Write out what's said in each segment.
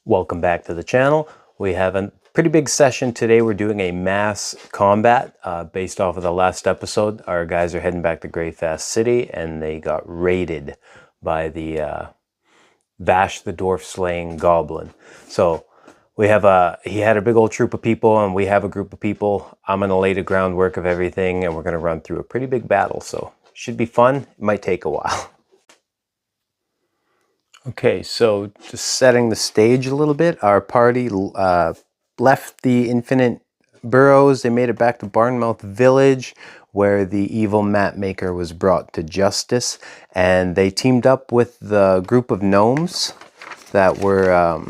Welcome back to the channel. We have a pretty big session today. We're doing a mass combat based off of the last episode. Our guys are heading back to Graayfast City and they got raided by the Vash the Dwarf slaying Goblin. So we have he had a big old troop of people and we have a group of people. I'm going to lay the groundwork of everything and we're going to run through a pretty big battle. So should be fun. It might take a while. Okay, so just setting the stage a little bit, our party left the Infinite Burrows. They made it back to Barnmouth Village, where the evil map maker was brought to justice, and they teamed up with the group of gnomes that were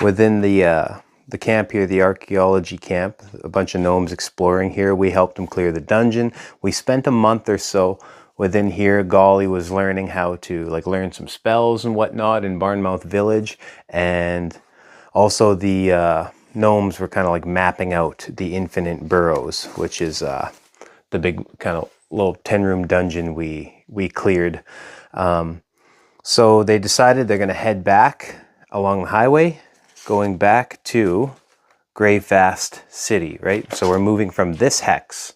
within the camp here, the archaeology camp. A bunch of gnomes exploring here. We helped them clear the dungeon. We spent a month or so within here. Golly was learning how to learn some spells and whatnot in Barnmouth Village, and also the gnomes were kind of like mapping out the Infinite Burrows, which is the big kind of little 10-room dungeon we cleared. So they decided they're going to head back along the highway, going back to Graayfast City, right? So we're moving from this hex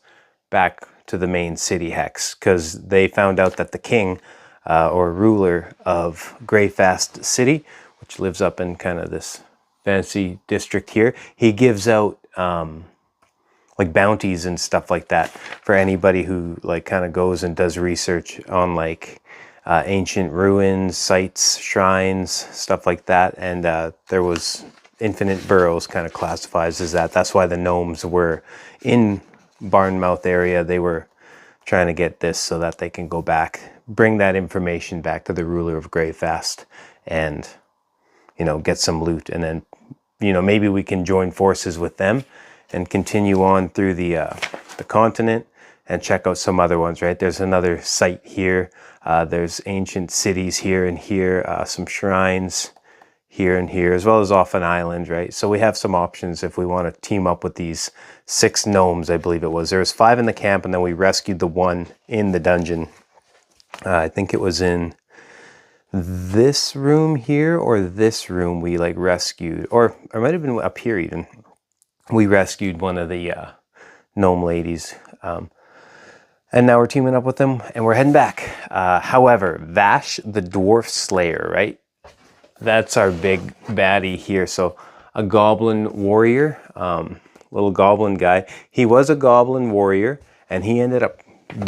back to the main city hex, because they found out that the king or ruler of Graayfast City, which lives up in kind of this fancy district here, he gives out like bounties and stuff like that for anybody who kind of goes and does research on ancient ruins, sites, shrines, stuff like that. And there was Infinite Burrows kind of classifies as that. That's why the gnomes were in Barnmouth area. They were trying to get this so that they can go back, bring that information back to the ruler of Graayfast, and get some loot, and then maybe we can join forces with them and continue on through the continent and check out some other ones. Right, there's another site here, there's ancient cities here and here, some shrines here and here, as well as off an island, right? So we have some options if we want to team up with these 6 gnomes, I believe it was. There was 5 in the camp, and then we rescued the one in the dungeon. I think it was in this room here or this room we rescued, or it might have been up here even. We rescued one of the gnome ladies. And now we're teaming up with them, and we're heading back. However, Vash the Dwarf Slayer, right? That's our big baddie here. So a goblin warrior, little goblin guy. He was a goblin warrior, and he ended up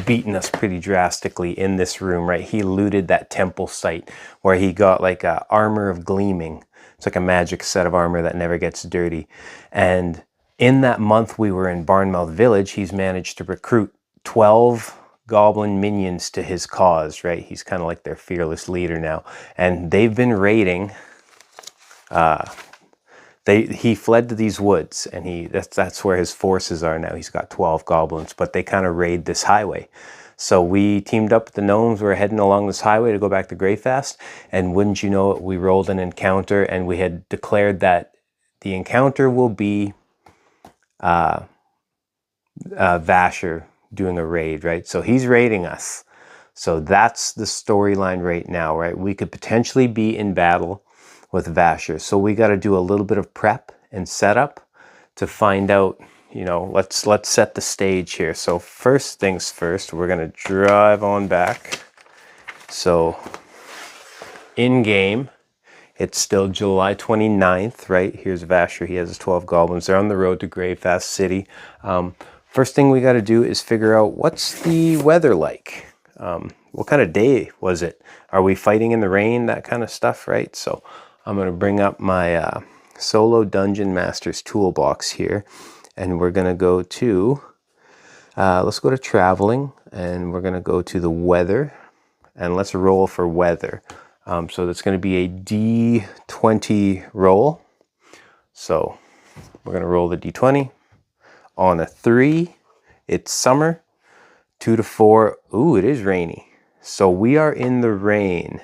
beating us pretty drastically in this room, right? He looted that temple site where he got a armor of gleaming. It's like a magic set of armor that never gets dirty. And in that month we were in Barnmouth Village, he's managed to recruit 12 goblin minions to his cause, right? He's kind of like their fearless leader now, and they've been raiding. He fled to these woods, and that's where his forces are now. He's got 12 goblins, but they kind of raid this highway. So we teamed up with the gnomes. We're heading along this highway to go back to Graayfast, and wouldn't you know it, we rolled an encounter, and we had declared that the encounter will be Vasher doing a raid, right? So he's raiding us. So that's the storyline right now, right? We could potentially be in battle with Vasher. So we got to do a little bit of prep and setup to find out, let's set the stage here. So first things first, we're going to drive on back. So in game, it's still July 29th, right? Here's Vasher. He has his 12 goblins. They're on the road to Graayfast City. First thing we got to do is figure out what's the weather like. What kind of day was it? Are we fighting in the rain? That kind of stuff, right? So I'm going to bring up my solo dungeon master's toolbox here, and we're going to go to let's go to traveling, and we're going to go to the weather, and let's roll for weather. So that's going to be a D20 roll. So we're going to roll the D20. On a 3, it's summer. 2 to 4, ooh, it is rainy. So we are in the rain.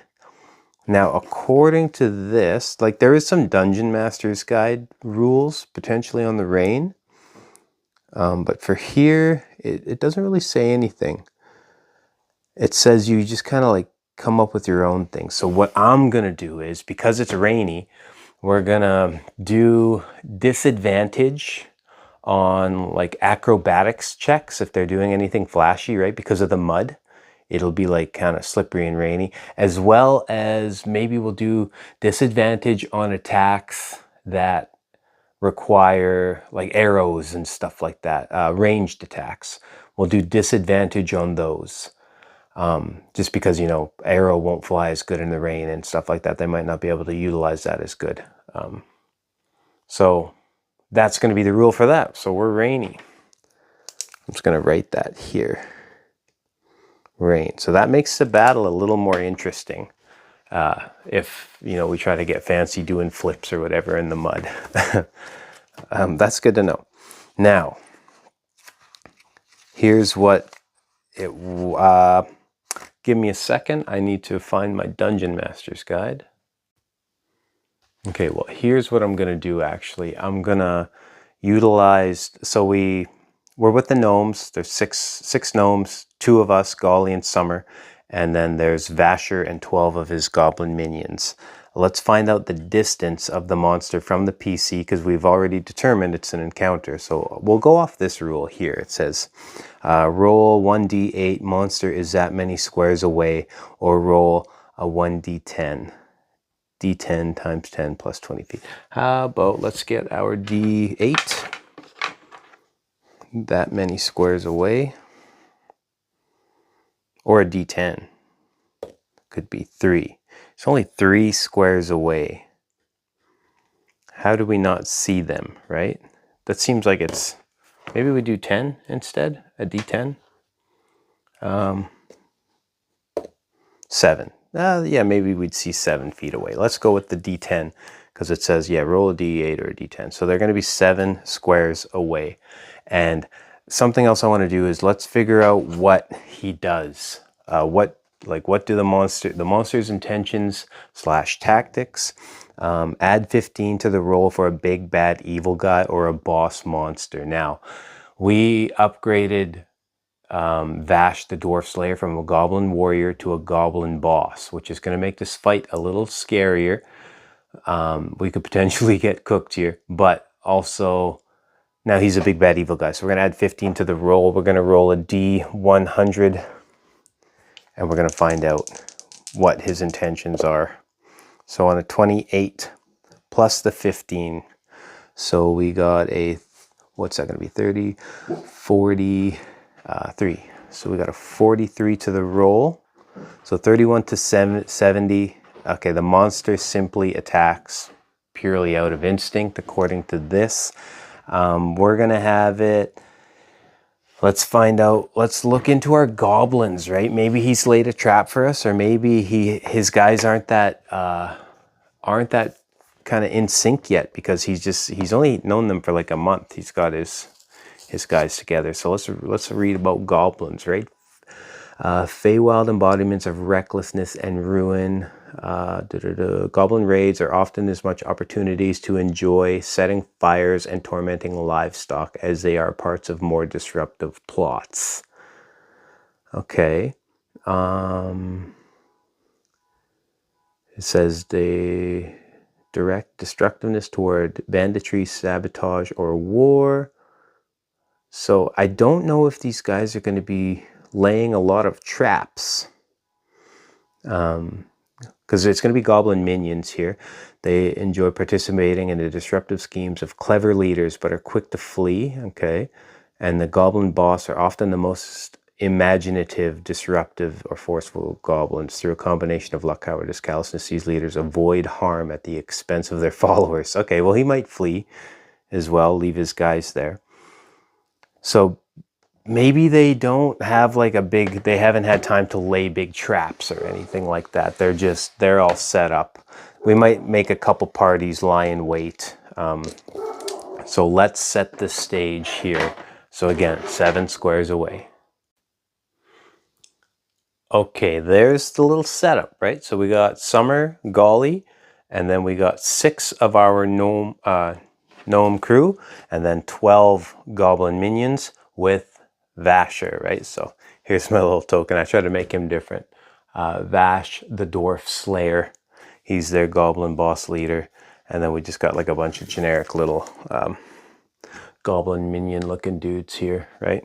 Now, according to this, there is some Dungeon Master's Guide rules potentially on the rain. But for here, it doesn't really say anything. It says you just kind of come up with your own thing. So what I'm gonna do is, because it's rainy, we're gonna do disadvantage on like acrobatics checks if they're doing anything flashy, right? Because of the mud, it'll be like kind of slippery and rainy, as well as maybe we'll do disadvantage on attacks that require like arrows and stuff like that, ranged attacks. We'll do disadvantage on those. Just because, you know, arrow won't fly as good in the rain and stuff like that. They might not be able to utilize that as good. So that's going to be the rule for that. So we're rainy. I'm just going to write that here. Rain. So that makes the battle a little more interesting. If, you know, we try to get fancy doing flips or whatever in the mud. That's good to know. Now, here's what it... give me a second. I need to find my Dungeon Master's Guide. Okay, well, here's what I'm going to do, actually. I'm going to utilize... So we're with the gnomes. There's six gnomes, 2 of us, Golly and Summer. And then there's Vasher and 12 of his goblin minions. Let's find out the distance of the monster from the PC, because we've already determined it's an encounter. So we'll go off this rule here. It says, roll 1d8, monster is that many squares away, or roll a 1d10. D10 times 10 plus 20 feet. How about let's get our D8. That many squares away. Or a D10. Could be 3. It's only 3 squares away. How do we not see them, right? That seems like it's... Maybe we do 10 instead? A D10? 7. Yeah, maybe we'd see 7 feet away. Let's go with the D10, because it says, yeah, roll a D8 or a D10. So they're going to be 7 squares away. And something else I want to do is let's figure out what he does. What do the monster's intentions / tactics. Add 15 to the roll for a big bad evil guy or a boss monster. Now, we upgraded Vash the Dwarf Slayer from a goblin warrior to a goblin boss, which is going to make this fight a little scarier. We could potentially get cooked here, but also now he's a big bad evil guy. So we're going to add 15 to the roll. We're going to roll a D100, and we're going to find out what his intentions are. So on a 28 plus the 15, so we got a, what's that going to be, 30, 40, 3. So we got a 43 to the roll. So 31 to 70. Okay, the monster simply attacks purely out of instinct, according to this. We're going to have it... Let's find out. Let's look into our goblins, right? Maybe he's laid a trap for us, or maybe his guys aren't that kind of in sync yet, because he's only known them for like a month. He's got his guys together. So let's read about goblins, right? Feywild embodiments of recklessness and ruin. Goblin raids are often as much opportunities to enjoy setting fires and tormenting livestock as they are parts of more disruptive plots. Okay. It says they direct destructiveness toward banditry, sabotage, or war. So I don't know if these guys are going to be laying a lot of traps. Because it's going to be goblin minions here. They enjoy participating in the disruptive schemes of clever leaders, but are quick to flee, okay? And the goblin boss are often the most imaginative, disruptive, or forceful goblins. Through a combination of luck, cowardice, callousness, these leaders avoid harm at the expense of their followers. Okay, well, he might flee as well, leave his guys there. So maybe they don't have like they haven't had time to lay big traps or anything like that. They're all set up. We might make a couple parties lie in wait. So let's set the stage here. So again, 7 squares away. Okay, there's the little setup, right? So we got Summer, Golly, and then we got 6 of our gnome crew, and then 12 goblin minions with Vasher, right? So here's my little token. I try to make him different. Vash the Dwarf Slayer. He's their goblin boss leader. And then we just got like a bunch of generic little goblin minion looking dudes here, right?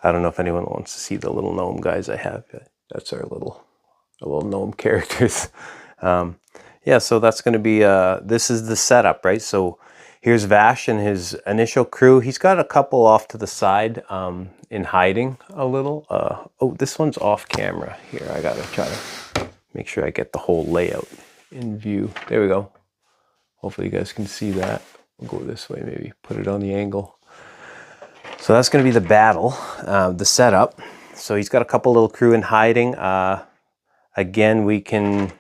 I don't know if anyone wants to see the little gnome guys I have. That's our little gnome characters. Yeah, so that's going to be, this is the setup, right? So here's Vash and his initial crew. He's got a couple off to the side in hiding a little. Oh, this one's off camera. Here, I got to try to make sure I get the whole layout in view. There we go. Hopefully you guys can see that. I'll go this way, maybe put it on the angle. So that's going to be the battle, the setup. So he's got a couple little crew in hiding. Again, we can,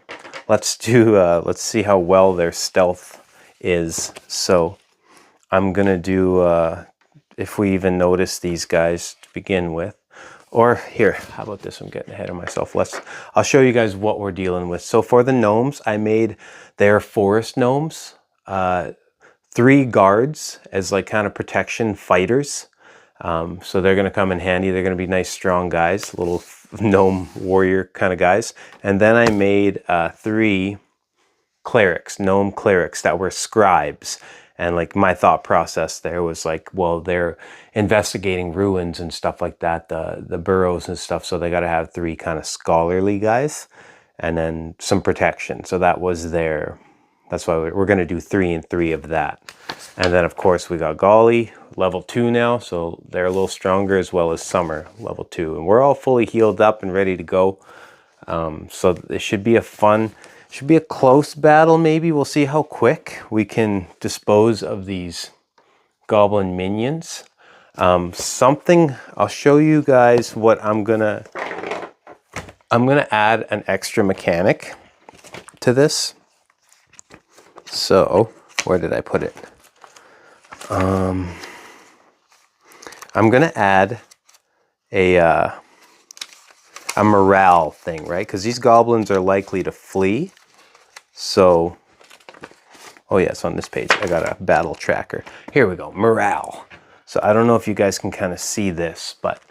let's see how well their stealth is. So I'm going to do, if we even notice these guys to begin with. Or here, how about this? I'm getting ahead of myself. I'll show you guys what we're dealing with. So for the gnomes, I made their forest gnomes, 3 guards as like kind of protection fighters. So they're going to come in handy. They're going to be nice, strong guys, little gnome warrior kind of guys. And then I made 3 clerics, gnome clerics that were scribes. And like my thought process there was like, well, they're investigating ruins and stuff like that, the burrows and stuff. So they got to have 3 kind of scholarly guys and then some protection. So that was that's why we're going to do 3 and 3 of that. And then of course we got Golly, level 2 now. So they're a little stronger, as well as Summer, level 2. And we're all fully healed up and ready to go. So it should be a close battle maybe. We'll see how quick we can dispose of these goblin minions. I'll show you guys what I'm gonna add an extra mechanic to this. So where did I put it? I'm gonna add a morale thing, right? Because these goblins are likely to flee. So, oh yeah, it's on this page. I got a battle tracker. Here we go, morale. So I don't know if you guys can kind of see this, but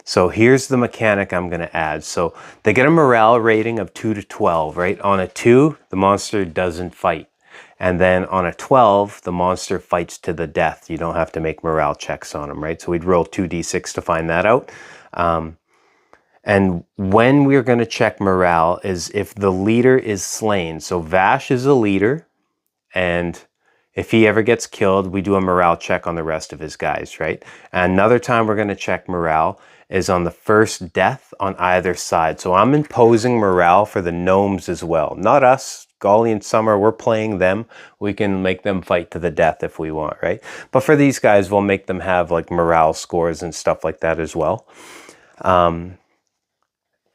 so here's the mechanic I'm going to add. So they get a morale rating of 2 to 12, right? On a 2, the monster doesn't fight. And then on a 12, the monster fights to the death. You don't have to make morale checks on them, right? So we'd roll 2d6 to find that out. And when we're going to check morale is if the leader is slain. So Vash is a leader, and if he ever gets killed, we do a morale check on the rest of his guys, right? And another time we're going to check morale is on the first death on either side. So I'm imposing morale for the gnomes as well. Not us, Golly and Summer, we're playing them. We can make them fight to the death if we want, right? But for these guys, we'll make them have like morale scores and stuff like that as well.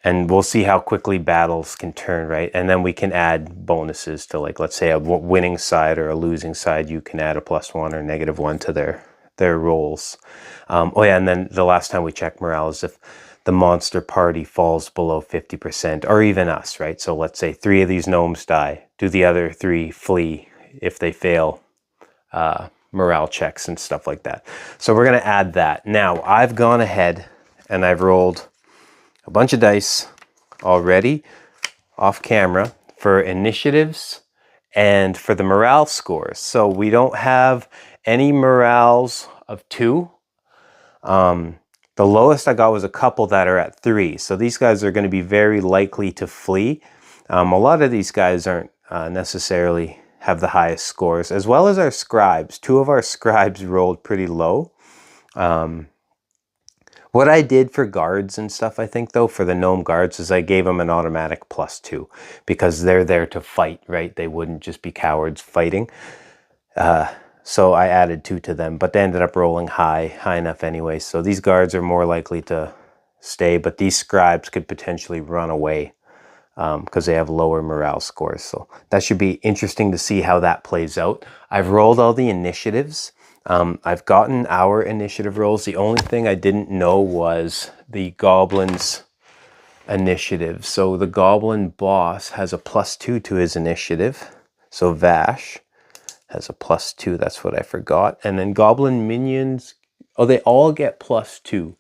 And we'll see how quickly battles can turn, right? And then we can add bonuses to, like, let's say a winning side or a losing side, you can add a +1 or -1 to their rolls. Oh yeah, and then the last time we check morale is if the monster party falls below 50%, or even us, right? So let's say 3 of these gnomes die. Do the other 3 flee if they fail morale checks and stuff like that? So we're going to add that. Now, I've gone ahead and I've rolled a bunch of dice already off camera for initiatives and for the morale scores. So we don't have any morales of 2. The lowest I got was a couple that are at 3. So these guys are going to be very likely to flee. A lot of these guys aren't necessarily have the highest scores, as well as our scribes. 2 of our scribes rolled pretty low. What I did for guards and stuff, I think, though, for the gnome guards, is I gave them an automatic +2 because they're there to fight, right? They wouldn't just be cowards fighting. So I added 2 to them, but they ended up rolling high enough anyway. So these guards are more likely to stay, but these scribes could potentially run away because they have lower morale scores. So that should be interesting to see how that plays out. I've rolled all the initiatives. I've gotten our initiative rolls. The only thing I didn't know was the Goblin's initiative. So the Goblin boss has a +2 to his initiative. So Vash has a +2. That's what I forgot. And then Goblin minions, oh, they all get +2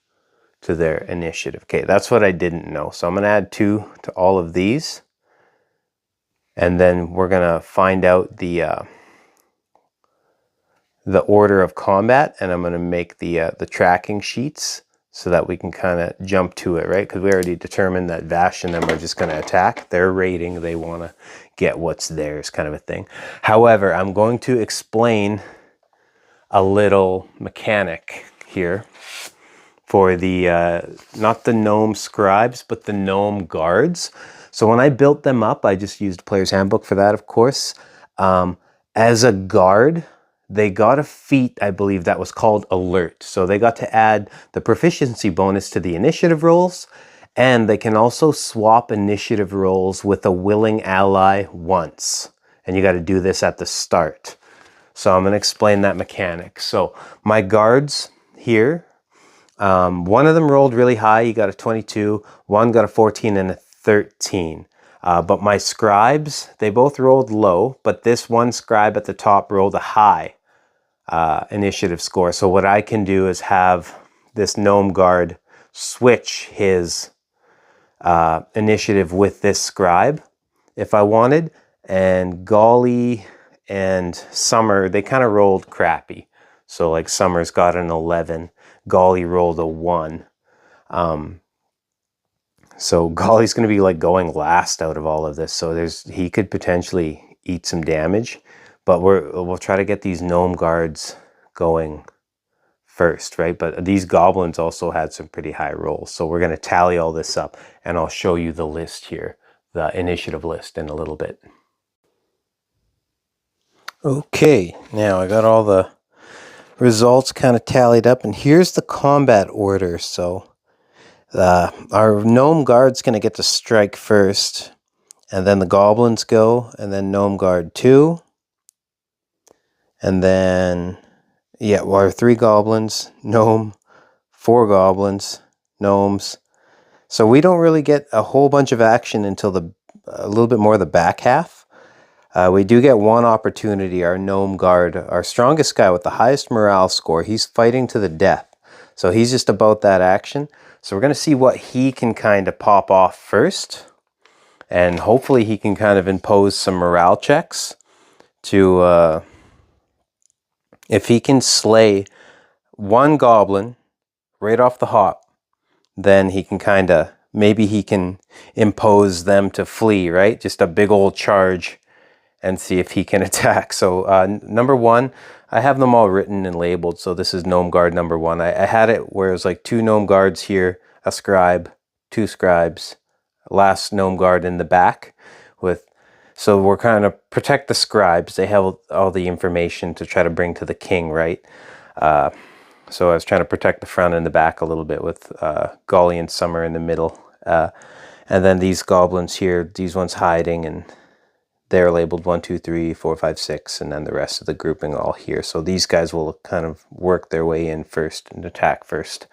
to their initiative. Okay, that's what I didn't know. So I'm going to add 2 to all of these. And then we're going to find out the order of combat, and I'm going to make the tracking sheets so that we can kind of jump to it, right? Because we already determined that Vash and them are just going to attack. They're raiding. They want to get what's theirs, kind of a thing. However, I'm going to explain a little mechanic here for the, not the gnome scribes, but the gnome guards. So when I built them up, I just used Player's Handbook for that, of course. As a guard, they got a feat, I believe, that was called Alert. So they got to add the proficiency bonus to the initiative rolls, and they can also swap initiative rolls with a willing ally once. And you got to do this at the start. So I'm going to explain that mechanic. So my guards here, one of them rolled really high. He got a 22. One got a 14 and a 13. But my scribes, they both rolled low, but this one scribe at the top rolled a high initiative score. So what I can do is have this gnome guard switch his initiative with this scribe if I wanted. And Golly and Summer, they kind of rolled crappy. So like Summer's got an 11, Golly rolled a 1. So Golly's going to be like going last out of all of this. So he could potentially eat some damage, but we'll try to get these gnome guards going first, right? But these goblins also had some pretty high rolls. So we're going to tally all this up, and I'll show you the list here, the initiative list, in a little bit. Okay, now I got all the results kind of tallied up, and here's the combat order. So our gnome guard's going to get to strike first, and then the goblins go, and then gnome guard 2, and then our 3 goblins, gnome, 4 goblins, gnomes. So we don't really get a whole bunch of action until a little bit more of the back half. We do get one opportunity. Our gnome guard, our strongest guy with the highest morale score, he's fighting to the death. So he's just about that action. So we're going to see what he can kind of pop off first. And hopefully he can kind of impose some morale checks to, if he can slay one goblin right off the hop, then he can kind of, maybe he can impose them to flee, right? Just a big old charge and see if he can attack. So number 1, I have them all written and labeled. So this is gnome guard number 1. I had it where it was like 2 gnome guards here, a scribe, 2 scribes, last gnome guard in the back. So we're kind of protect the scribes. They have all the information to try to bring to the king, right? So I was trying to protect the front and the back a little bit with Golly and Summer in the middle. And then these goblins here, these ones hiding, and they're labeled 1, 2, 3, 4, 5, 6, and then the rest of the grouping all here. So these guys will kind of work their way in first and attack first.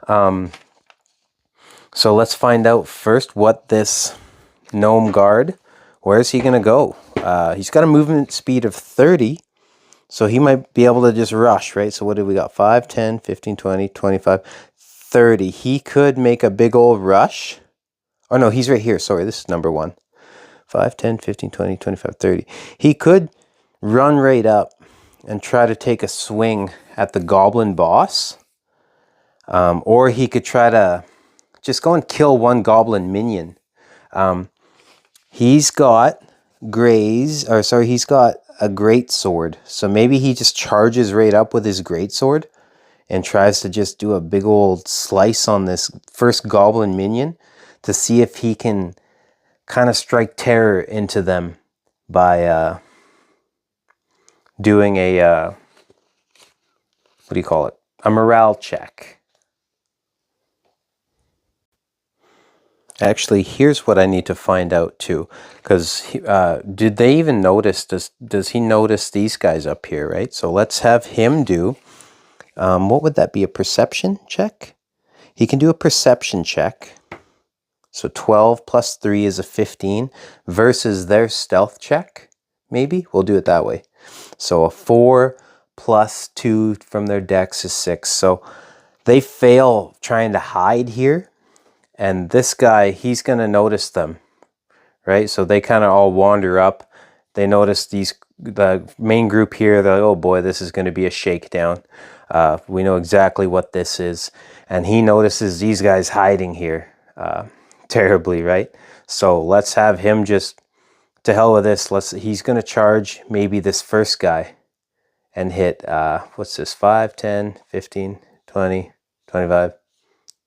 So let's find out first what this gnome guard, where is he going to go? He's got a movement speed of 30, so he might be able to just rush, right? So what do we got? 5, 10, 15, 20, 25, 30. He could make a big old rush. Oh no, he's right here. Sorry, this is number 1. 5, 10, 15, 20, 25, 30. He could run right up and try to take a swing at the goblin boss. Or he could try to just go and kill one goblin minion. He's got he's got a great sword. So maybe he just charges right up with his great sword and tries to just do a big old slice on this first goblin minion to see if he can kind of strike terror into them by doing a what do you call it? A morale check. Actually, here's what I need to find out too, because did they even notice? Does he notice these guys up here? Right. So let's have him do. What would that be? A perception check? He can do a perception check. So 12 plus 3 is a 15 versus their stealth check. Maybe we'll do it that way. So a 4 plus 2 from their dex is 6. So They fail trying to hide here, and this guy, he's going to notice them, right? So they kind of all wander up. They notice the main group here. They're like, oh boy, this is going to be a shakedown. We know exactly what this is. And he notices these guys hiding here terribly, right? So let's have him just, to hell with this. He's going to charge maybe this first guy and hit, what's this, 5, 10, 15, 20, 25,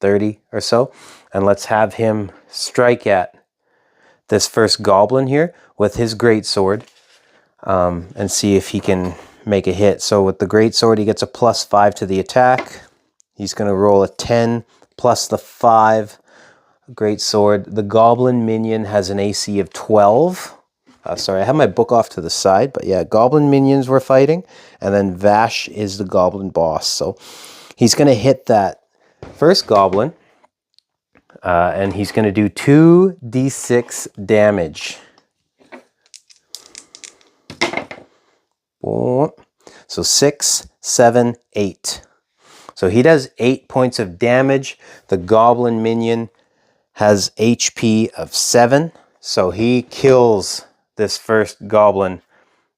30 or so. And let's have him strike at this first goblin here with his greatsword, and see if he can make a hit. So with the greatsword, he gets a +5 to the attack. He's going to roll a 10 plus the 5 greatsword. The goblin minion has an AC of 12. Sorry, I have my book off to the side, but yeah, goblin minions we're fighting, and then Vash is the goblin boss. So he's going to hit that first goblin, and he's going to do 2d6 damage. So 6, 7, 8. So he does 8 points of damage. The goblin minion has HP of 7. So he kills this first goblin,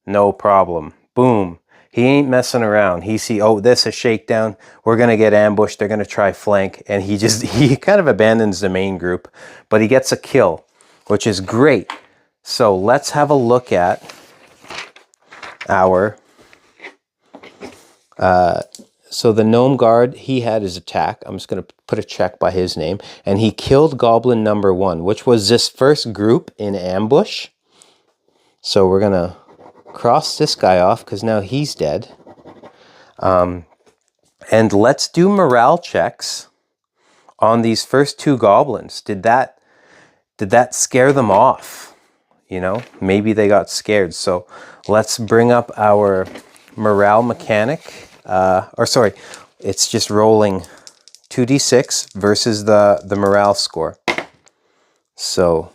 no problem. Boom. He ain't messing around. He see, oh, this is shakedown. We're going to get ambushed. They're going to try flank. And he kind of abandons the main group. But he gets a kill, which is great. So let's have a look at our... So the gnome guard, he had his attack. I'm just going to put a check by his name. And he killed goblin number 1, which was this first group in ambush. So we're going to cross this guy off because now he's dead. And let's do morale checks on these first 2 goblins. Did that scare them off? You know, maybe they got scared. So let's bring up our morale mechanic. It's just rolling 2d6 versus the morale score. So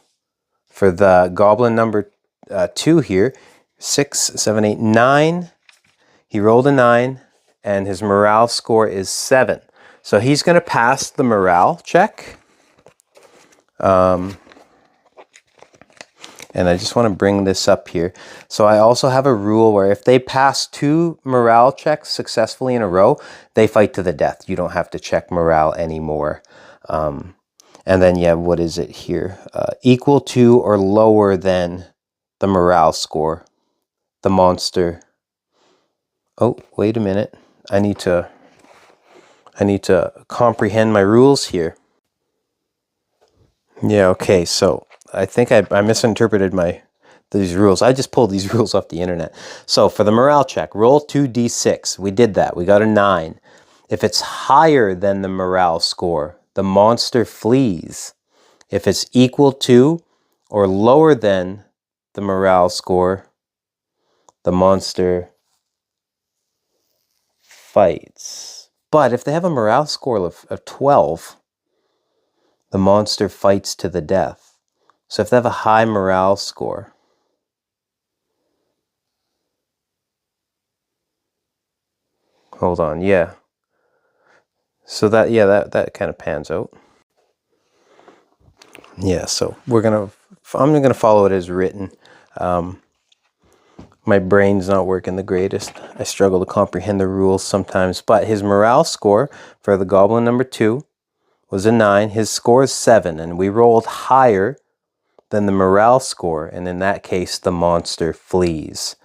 for the goblin number 2 here, 6, 7, 8, 9. He rolled a 9, and his morale score is 7. So he's going to pass the morale check. And I just want to bring this up here. So I also have a rule where if they pass 2 morale checks successfully in a row, they fight to the death. You don't have to check morale anymore. And then, yeah, what is it here? Equal to or lower than the morale score. The monster. Oh, wait a minute. I need to comprehend my rules here. Yeah, okay, so I think I misinterpreted these rules. I just pulled these rules off the internet. So for the morale check, roll 2d6. We did that. We got a 9. If it's higher than the morale score, the monster flees. If it's equal to or lower than the morale score, the monster fights. But if they have a morale score of 12, the monster fights to the death. So if they have a high morale score, hold on, yeah. So that kind of pans out. Yeah, so I'm gonna follow it as written. My brain's not working the greatest. I struggle to comprehend the rules sometimes. But his morale score for the goblin number 2 was a 9. His score is 7, and we rolled higher than the morale score, and in that case, the monster flees.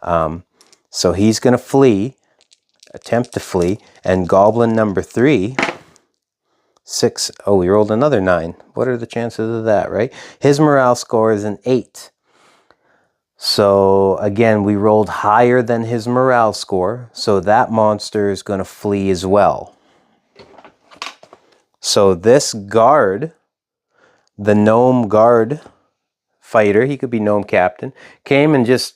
So he's going to flee, attempt to flee, and goblin number 3, 6, oh, we rolled another 9. What are the chances of that, right? His morale score is an 8. So again, we rolled higher than his morale score, so that monster is going to flee as well. So this guard, the gnome guard fighter, he could be gnome captain, came and just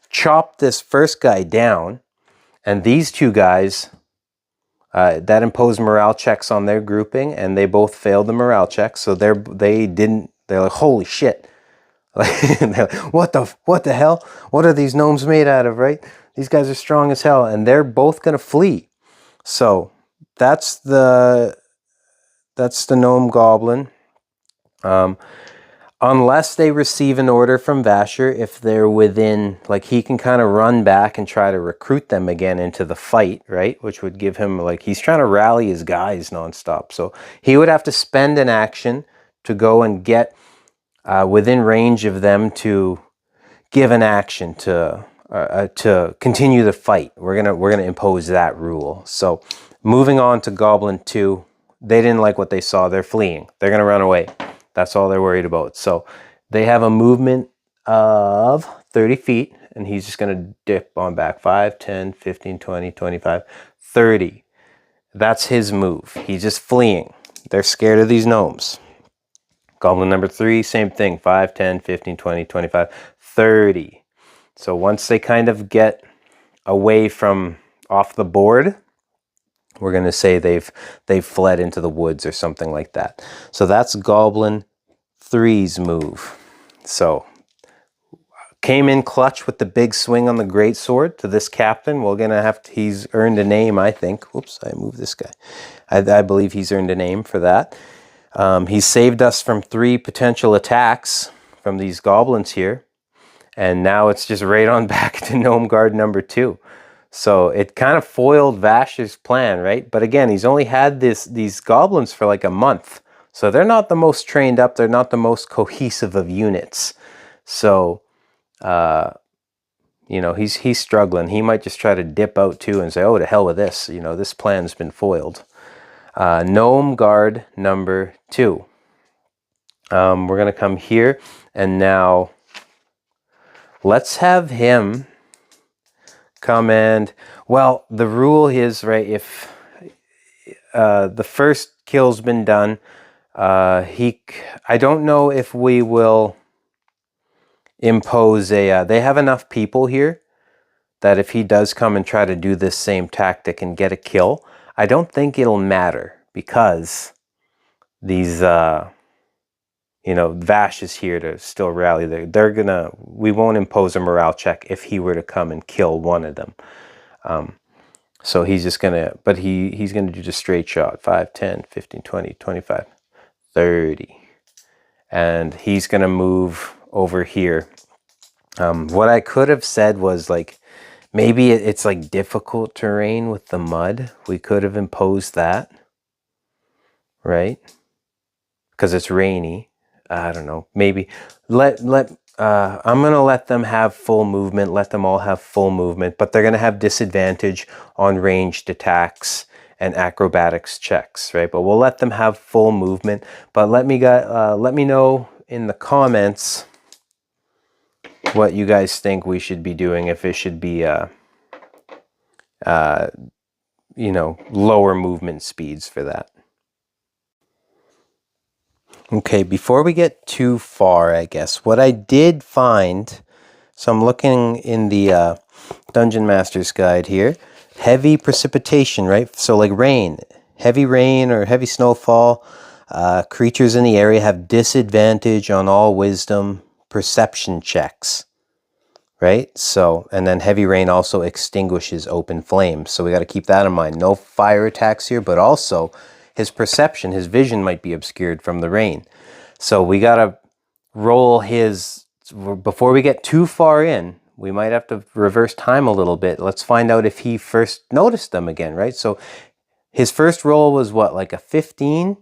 chopped this first guy down, and these 2 guys, that imposed morale checks on their grouping, and they both failed the morale check, so they're like, holy shit. Like, what the hell? What are these gnomes made out of, right? These guys are strong as hell, and they're both going to flee. So that's the gnome goblin. Unless they receive an order from Vasher, if they're within, like, he can kind of run back and try to recruit them again into the fight, right? Which would give him, like, he's trying to rally his guys nonstop. So he would have to spend an action to go and get within range of them to give an action to continue the fight. We're gonna impose that rule. So moving on to Goblin 2, they didn't like what they saw. They're fleeing. They're gonna run away. That's all they're worried about. So they have a movement of 30 feet, and he's just going to dip on back. 5, 10, 15, 20, 25, 30. That's his move. He's just fleeing. They're scared of these gnomes. Goblin number 3, same thing. 5, 10, 15, 20, 25, 30. So once they kind of get away from off the board, we're going to say they've fled into the woods or something like that. So that's Goblin 3's move. So came in clutch with the big swing on the greatsword to this captain. We're going to have to, he's earned a name, I think. Oops, I moved this guy. I believe he's earned a name for that. He's saved us from 3 potential attacks from these goblins here. And now it's just right on back to Gnome Guard number 2. So it kind of foiled Vash's plan, right? But again, he's only had these goblins for like a month. So they're not the most trained up. They're not the most cohesive of units. So, you know, he's struggling. He might just try to dip out too and say, oh, to hell with this. You know, this plan's been foiled. Gnome Guard number 2. We're going to come here. And now let's have him come and, well, the rule is, right, if the first kill's been done, I don't know if we will impose a, they have enough people here that if he does come and try to do this same tactic and get a kill, I don't think it'll matter because these, you know, Vash is here to still rally. They're gonna, we won't impose a morale check if he were to come and kill one of them. So he's just gonna, but he's gonna do just straight shot. 5, 10, 15, 20, 25, 30. And he's gonna move over here. What I could have said was like, maybe it's like difficult terrain with the mud. We could have imposed that, right? Because it's rainy. I don't know. Maybe I'm going to let them have full movement, let them all have full movement, but they're going to have disadvantage on ranged attacks and acrobatics checks, right? But we'll let them have full movement. But let me know in the comments what you guys think we should be doing, if it should be you know, lower movement speeds for that. Okay, before we get too far, I guess, what I did find, so I'm looking in the Dungeon Master's Guide here, heavy precipitation, right? So like rain, heavy rain or heavy snowfall, creatures in the area have disadvantage on all wisdom perception checks, right? So, and then heavy rain also extinguishes open flames. So we got to keep that in mind. No fire attacks here, but also his perception, his vision might be obscured from the rain. So we got to roll his, before we get too far in, we might have to reverse time a little bit. Let's find out if he first noticed them again, right? So his first roll was what, like a 15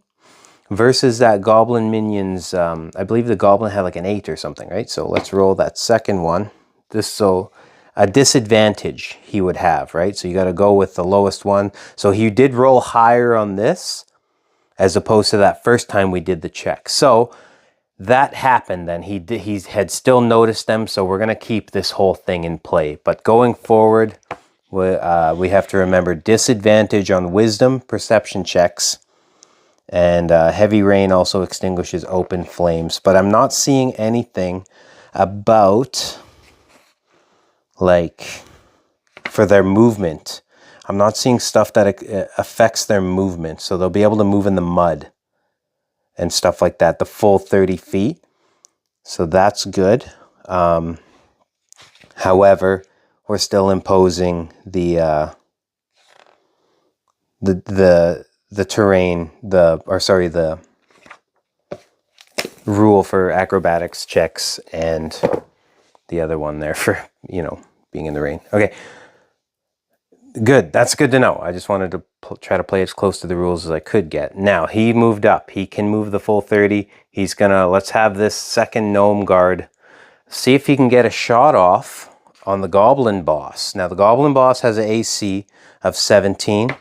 versus that goblin minion's, I believe the goblin had like an 8 or something, right? So let's roll that second one. So a disadvantage he would have, right? So you got to go with the lowest one. So he did roll higher on this as opposed to that first time we did the check. So that happened then. He had still noticed them, so we're going to keep this whole thing in play. But going forward, we have to remember disadvantage on wisdom perception checks, and heavy rain also extinguishes open flames. But I'm not seeing anything about, like, for their movement. I'm not seeing stuff that affects their movement. So they'll be able to move in the mud and stuff like that, the full 30 feet. So that's good. However, we're still imposing the the terrain, the rule for acrobatics checks, and the other one there for, you know, being in the rain. Okay. Good. That's good to know. I just wanted to try to play as close to the rules as I could get. Now, he moved up. He can move the full 30. He's gonna, let's have this second gnome guard. See if he can get a shot off on the goblin boss. Now, the goblin boss has an AC of 17.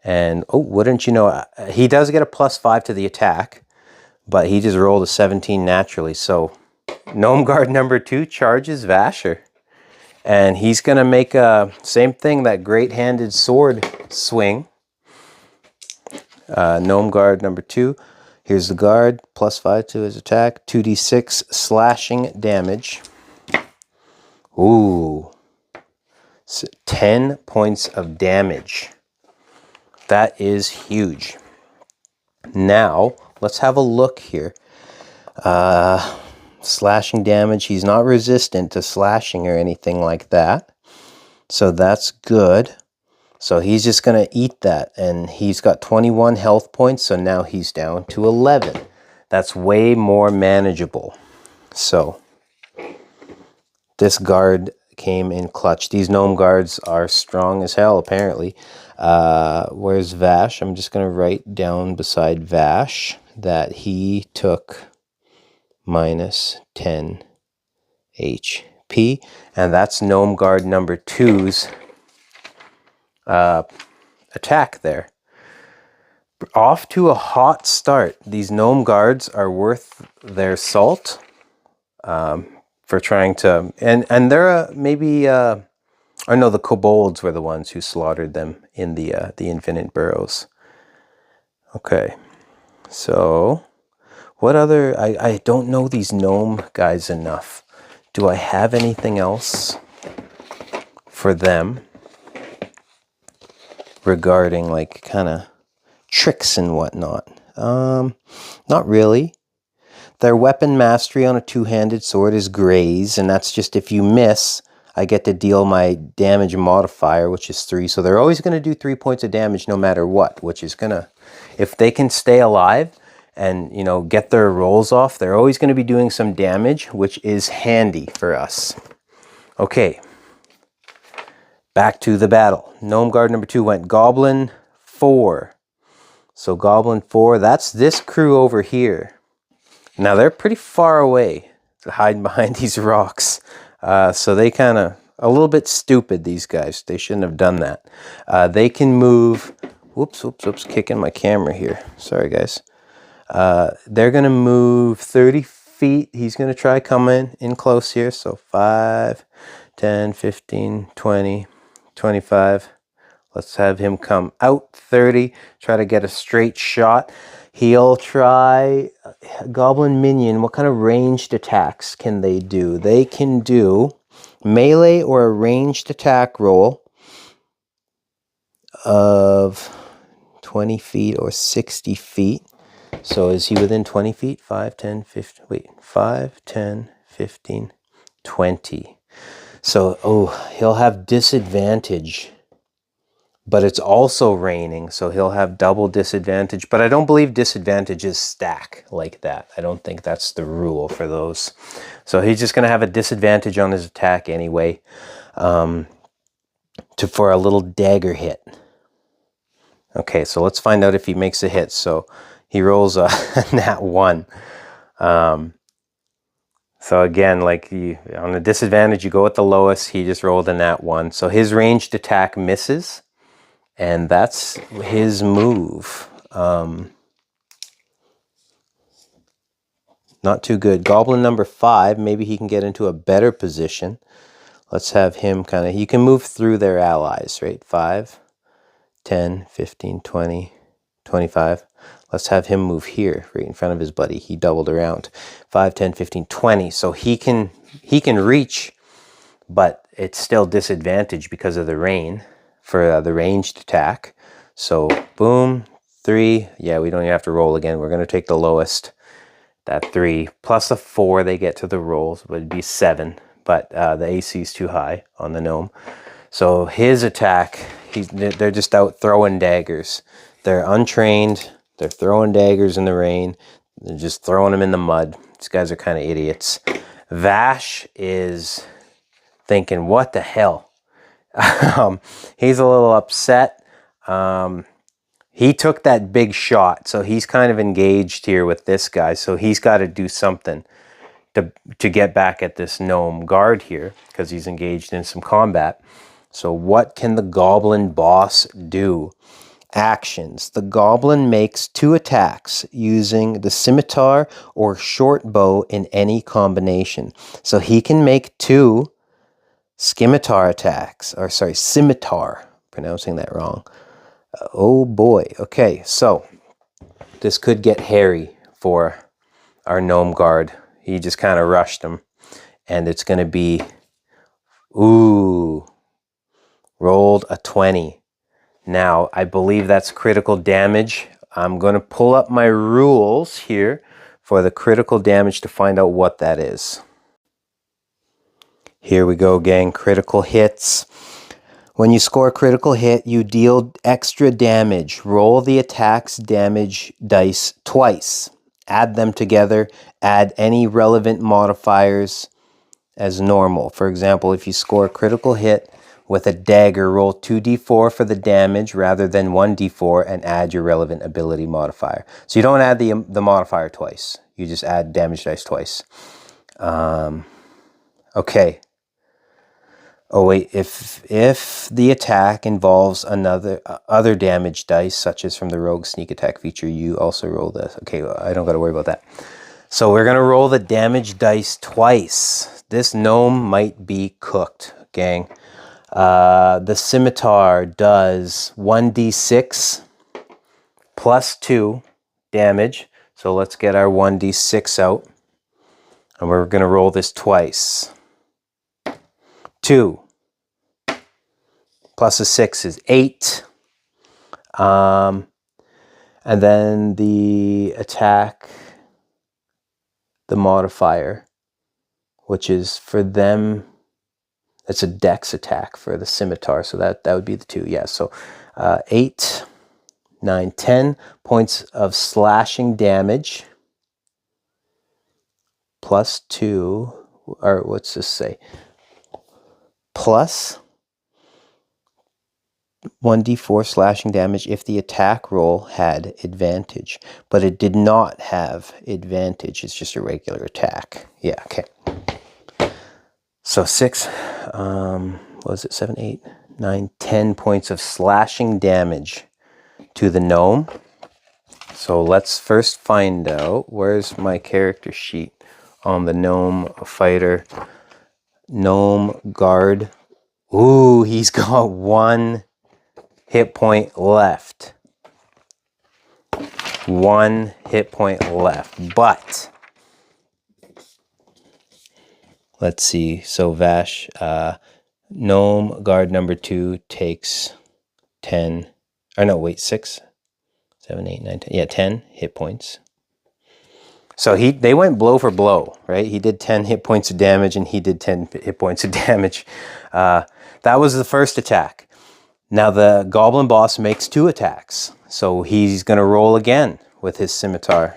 And, oh, wouldn't you know, he does get a +5 to the attack, but he just rolled a 17 naturally. So, gnome guard number 2 charges Vasher. And he's going to make a same thing, that great-handed sword swing. Gnome guard number 2. Here's the guard, +5 to his attack, 2d6 slashing damage. Ooh. 10 points of damage. That is huge. Now, let's have a look here. Slashing damage, he's not resistant to slashing or anything like that. So that's good. So he's just going to eat that. And he's got 21 health points, so now he's down to 11. That's way more manageable. So this guard came in clutch. These gnome guards are strong as hell, apparently. Where's Vash? I'm just going to write down beside Vash that he took -10 HP, and that's gnome guard number 2's attack there. Off to a hot start. These gnome guards are worth their salt for trying to, and they're maybe or no, the kobolds were the ones who slaughtered them in the infinite burrows. Okay, so what other, I don't know these gnome guys enough. Do I have anything else for them regarding like kind of tricks and whatnot? Not really. Their weapon mastery on a two-handed sword is graze, and that's just if you miss, I get to deal my damage modifier, which is 3. So they're always going to do 3 points of damage no matter what, which is going to, if they can stay alive and, you know, get their rolls off, they're always going to be doing some damage, which is handy for us. Okay. Back to the battle. Gnome guard number 2 went Goblin 4. So Goblin 4, that's this crew over here. Now they're pretty far away to hide behind these rocks. So they kind of, a little bit stupid, these guys. They shouldn't have done that. They can move, whoops, kicking my camera here. Sorry, guys. They're going to move 30 feet. He's going to try coming in close here. So 5, 10, 15, 20, 25. Let's have him come out 30. Try to get a straight shot. He'll try Goblin Minion. What kind of ranged attacks can they do? They can do melee or a ranged attack roll of 20 feet or 60 feet. So is he within 20 feet? 5, 10, 15, wait, 5, 10, 15, 20. So, oh, he'll have disadvantage. But it's also raining, so he'll have double disadvantage. But I don't believe disadvantages stack like that. I don't think that's the rule for those. So he's just going to have a disadvantage on his attack anyway for a little dagger hit. Okay, so let's find out if he makes a hit. So he rolls a nat 1. So again, like on a disadvantage, you go with the lowest. He just rolled a nat 1. So his ranged attack misses. And that's his move. Not too good. Goblin number 5, maybe he can get into a better position. Let's have him kind of, he can move through their allies, right? 5, 10, 15, 20, 25. Let's have him move here, right in front of his buddy. He doubled around. 5, 10, 15, 20. So he can reach, but it's still disadvantaged because of the rain. For the ranged attack. So boom, 3. Yeah, we don't even have to roll again. We're going to take the lowest, that 3 plus a 4 they get to the rolls, would be 7. But the AC is too high on the gnome. So his attack, They're just out throwing daggers. They're untrained. They're throwing daggers in the rain. They're just throwing them in the mud. These guys are kind of idiots. Vash is thinking, what the hell? He's a little upset. He took that big shot, so he's kind of engaged here with this guy. So he's got to do something to get back at this gnome guard here, because he's engaged in some combat. So what can the goblin boss do? Actions. The goblin makes 2 attacks using the scimitar or short bow in any combination. So he can make 2 scimitar attacks, or sorry, scimitar, pronouncing that wrong. Oh boy. Okay, so this could get hairy for our gnome guard. He just kind of rushed him, and it's going to be, ooh, rolled a 20. Now, I believe that's critical damage. I'm going to pull up my rules here for the critical damage to find out what that is. Here we go, gang. Critical hits. When you score a critical hit, you deal extra damage. Roll the attack's damage dice twice. Add them together. Add any relevant modifiers as normal. For example, if you score a critical hit with a dagger, roll 2d4 for the damage rather than 1d4 and add your relevant ability modifier. So you don't add the modifier twice. You just add damage dice twice. Okay. Oh wait, if the attack involves other damage dice, such as from the rogue sneak attack feature, you also roll this. Okay, I don't got to worry about that. So we're going to roll the damage dice twice. This gnome might be cooked, gang. The scimitar does 1d6 plus 2 damage. So let's get our 1d6 out. And we're going to roll this twice. 2 plus a 6 is 8. And then the attack, the modifier, which is for them, it's a dex attack for the scimitar, so that would be the 2. Yeah, so 8, 9, 10 points of slashing damage plus 2, or what's this say? Plus 1d4 slashing damage if the attack roll had advantage, but it did not have advantage. It's just a regular attack. Yeah, okay. So 6, what was it, 7, 8, 9, 10 points of slashing damage to the gnome. So let's first find out, where's my character sheet on the gnome fighter? Gnome guard. Ooh, he's got 1 hit point left. 1 hit point left, but let's see. So Vash, gnome guard number 2 takes 10, or no, wait, 6, 7, 8, 9, 10. Yeah, 10 hit points. So they went blow for blow, right? He did 10 hit points of damage, and he did 10 hit points of damage. That was the first attack. Now the goblin boss makes 2 attacks. So he's going to roll again with his scimitar.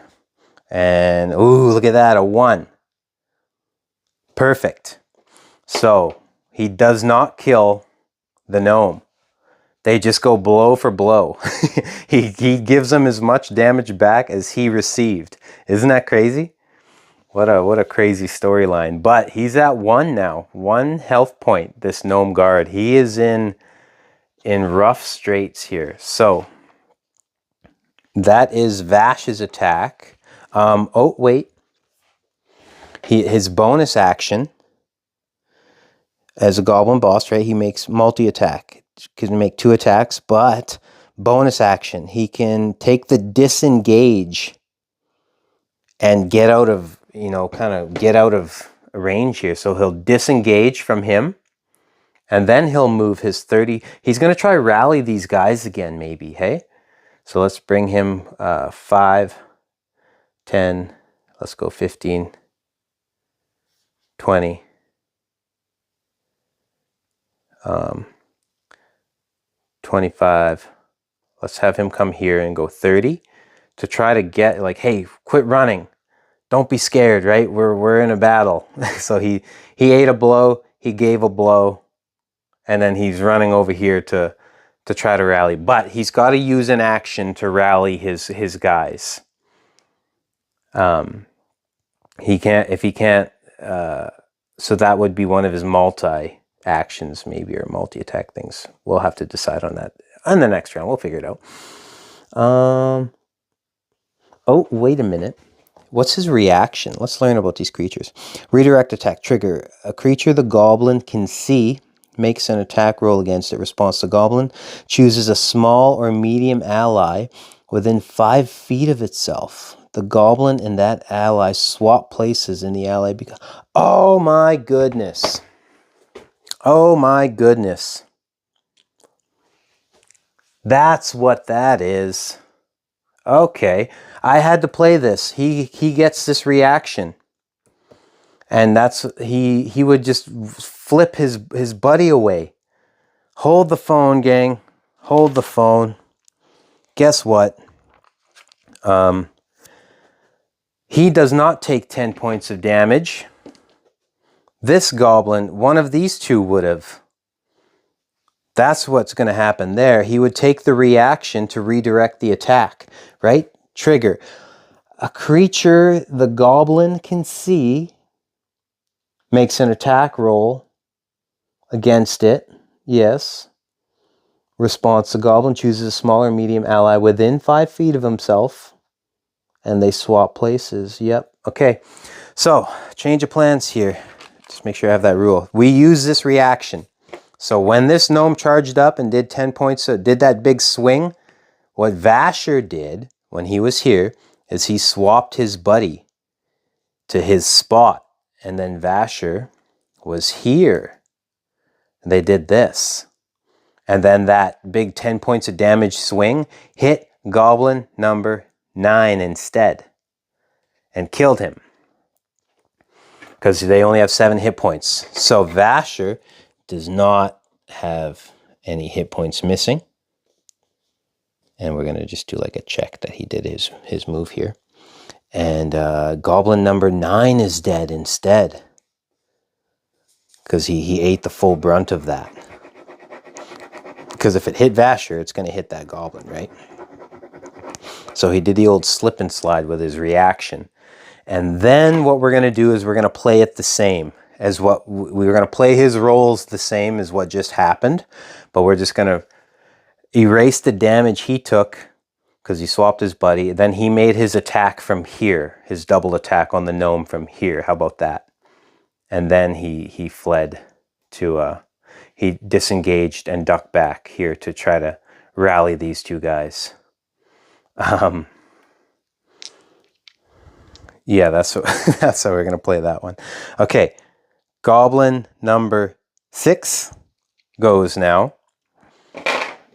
And, ooh, look at that, a 1. Perfect. So he does not kill the gnome. They just go blow for blow. he gives them as much damage back as he received. Isn't that crazy? What a crazy storyline. But he's at 1 now. 1 health point, this gnome guard. He is in rough straits here. So that is Vash's attack. Oh, wait. His bonus action as a goblin boss, right? He makes multi-attack. He can make 2 attacks, but bonus action. He can take the disengage and get out of, kind of get out of range here. So he'll disengage from him, and then he'll move his 30. He's going to try rally these guys again, maybe, hey? So let's bring him 5, 10, let's go 15, 20, 25. Let's have him come here and go 30 to try to get, like, hey, quit running. Don't be scared, right? We're in a battle. So he ate a blow, he gave a blow, and then he's running over here to try to rally. But he's got to use an action to rally his guys. He can't, if he can't, so that would be one of his multi actions, maybe, or multi attack things. We'll have to decide on that in the next round. We'll figure it out. Oh, wait a minute. What's his reaction? Let's learn about these creatures. Redirect attack. Trigger. A creature the goblin can see makes an attack roll against it. Response: the goblin chooses a small or medium ally within 5 feet of itself. The goblin and that ally swap places in the ally. Oh my goodness. Oh my goodness. That's what that is. Okay. I had to play this. He gets this reaction. And that's, he would just flip his buddy away. Hold the phone, gang. Hold the phone. Guess what? He does not take 10 points of damage. This goblin, one of these two would have. That's what's going to happen there. He would take the reaction to redirect the attack, right? Trigger. A creature the goblin can see makes an attack roll against it. Yes. Response: the goblin chooses a small or medium ally within 5 feet of himself, and they swap places. Yep. Okay. So, change of plans here. Just make sure I have that rule. We use this reaction. So when this gnome charged up and did 10 points, did that big swing, what Vasher did when he was here is he swapped his buddy to his spot. And then Vasher was here. And they did this. And then that big 10 points of damage swing hit goblin number 9 instead. And killed him. Because they only have 7 hit points. So Vasher does not have any hit points missing. And we're going to just do like a check that he did his move here. And goblin number 9 is dead instead. Because he ate the full brunt of that. Because if it hit Vasher, it's going to hit that goblin, right? So he did the old slip and slide with his reaction. And then what we're going to do is we're going to play it the same as what we were going to play his rolls the same as what just happened. But we're just going to erase the damage he took because he swapped his buddy. Then he made his attack from here, his double attack on the gnome from here. How about that? And then he fled to, he disengaged and ducked back here to try to rally these two guys. Yeah, that's how we're going to play that one. Okay, goblin number 6 goes now.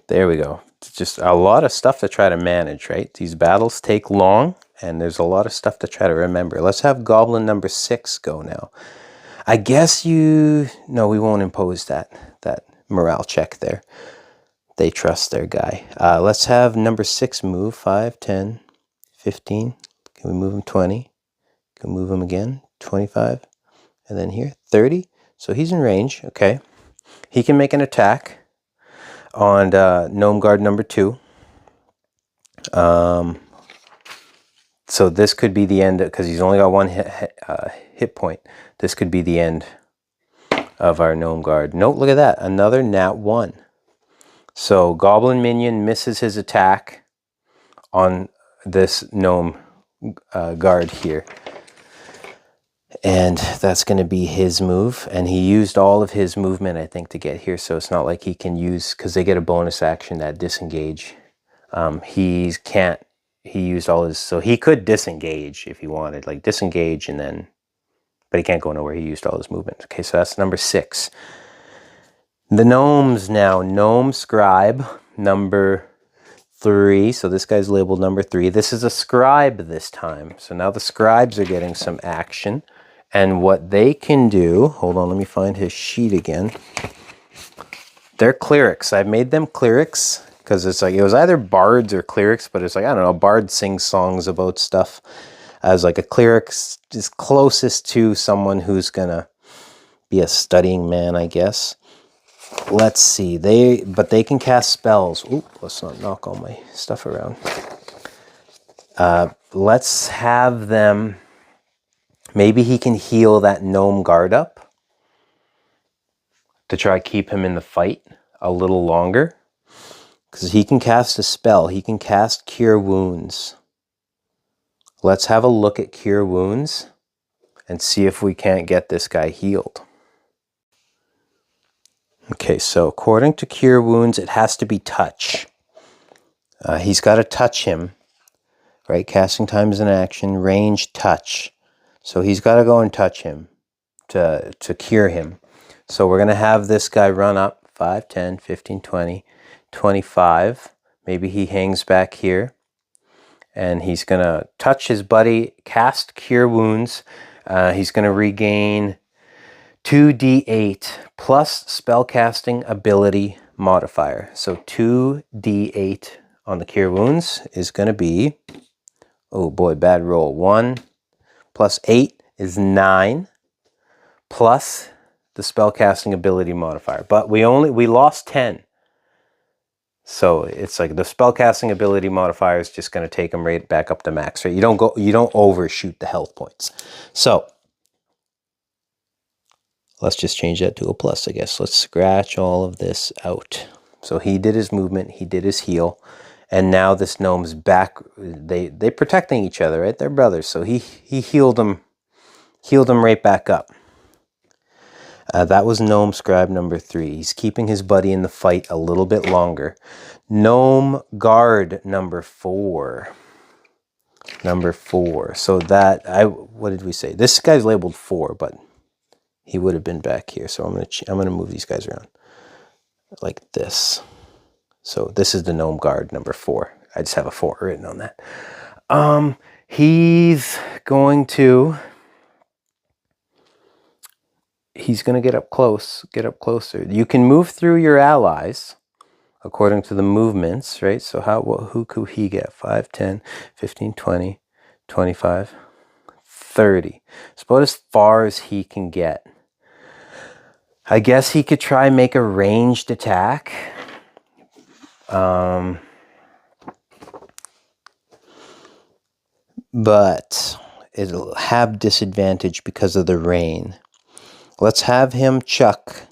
There we go. It's just a lot of stuff to try to manage, right? These battles take long, and there's a lot of stuff to try to remember. Let's have goblin number 6 go now. I guess no, we won't impose that morale check there. They trust their guy. Let's have number 6 move. 5, 10, 15. Can we move him 20? Can move him again. 25. And then here, 30. So he's in range. Okay. He can make an attack on gnome guard number 2. So this could be the end, because he's only got 1 hit point. This could be the end of our gnome guard. Note, look at that. Another nat 1. So goblin minion misses his attack on this gnome guard here. And that's going to be his move. And he used all of his movement, I think, to get here. So it's not like he can use, because they get a bonus action, that disengage. He used all his, so he could disengage if he wanted, like disengage and then, but he can't go nowhere. He used all his movement. Okay, so that's number 6. The gnomes now. Gnome scribe, number 3. So this guy's labeled number 3. This is a scribe this time. So now the scribes are getting some action. And what they can do, hold on, let me find his sheet again. they're clerics. I made them clerics because it's like, it was either bards or clerics, but it's like, I don't know, bard sings songs about stuff. As like a cleric is closest to someone who's gonna be a studying man, I guess. Let's see, but they can cast spells. Ooh, let's not knock all my stuff around. Let's have them, maybe he can heal that gnome guard up to try to keep him in the fight a little longer. Because he can cast a spell. He can cast Cure Wounds. Let's have a look at Cure Wounds and see if we can't get this guy healed. Okay, so according to Cure Wounds, it has to be touch. He's got to touch him, right? Casting time is an action, range, touch. So he's got to go and touch him to cure him. So we're going to have this guy run up 5, 10, 15, 20, 25. Maybe he hangs back here. And he's going to touch his buddy, cast Cure Wounds. He's going to regain 2d8 plus spellcasting ability modifier. So 2d8 on the Cure Wounds is going to be, oh boy, bad roll. 1 plus 8 is 9 plus the spellcasting ability modifier. But we lost 10. So it's like the spellcasting ability modifier is just going to take them right back up to max, right? You don't overshoot the health points. So let's just change that to a plus, I guess. Let's scratch all of this out. So he did his movement, he did his heal, and now this gnome's back. They're protecting each other, right? They're brothers. So he healed them right back up. That was Gnome Scribe number 3. He's keeping his buddy in the fight a little bit longer. Gnome Guard number 4. Number 4. So that, what did we say? This guy's labeled 4, but he would have been back here. So I'm gonna move these guys around like this. So this is the Gnome Guard number 4. I just have a 4 written on that. He's going to get up closer. You can move through your allies according to the movements, right? So who could he get? 5, 10, 15, 20, 25, 30. It's about as far as he can get. I guess he could try and make a ranged attack. But it'll have disadvantage because of the rain. Let's have him chuck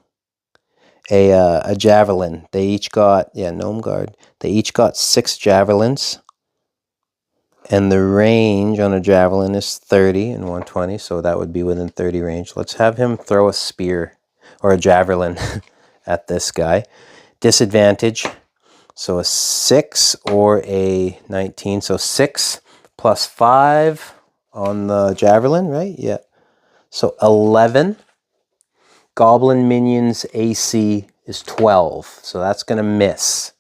a javelin. They each got, Gnome Guard. They each got 6 javelins. And the range on a javelin is 30 and 120, so that would be within 30 range. Let's have him throw a spear or a javelin at this guy. Disadvantage, so a 6 or a 19. So 6 plus 5 on the javelin, right? Yeah. So 11. Goblin minions AC is 12, so that's going to miss.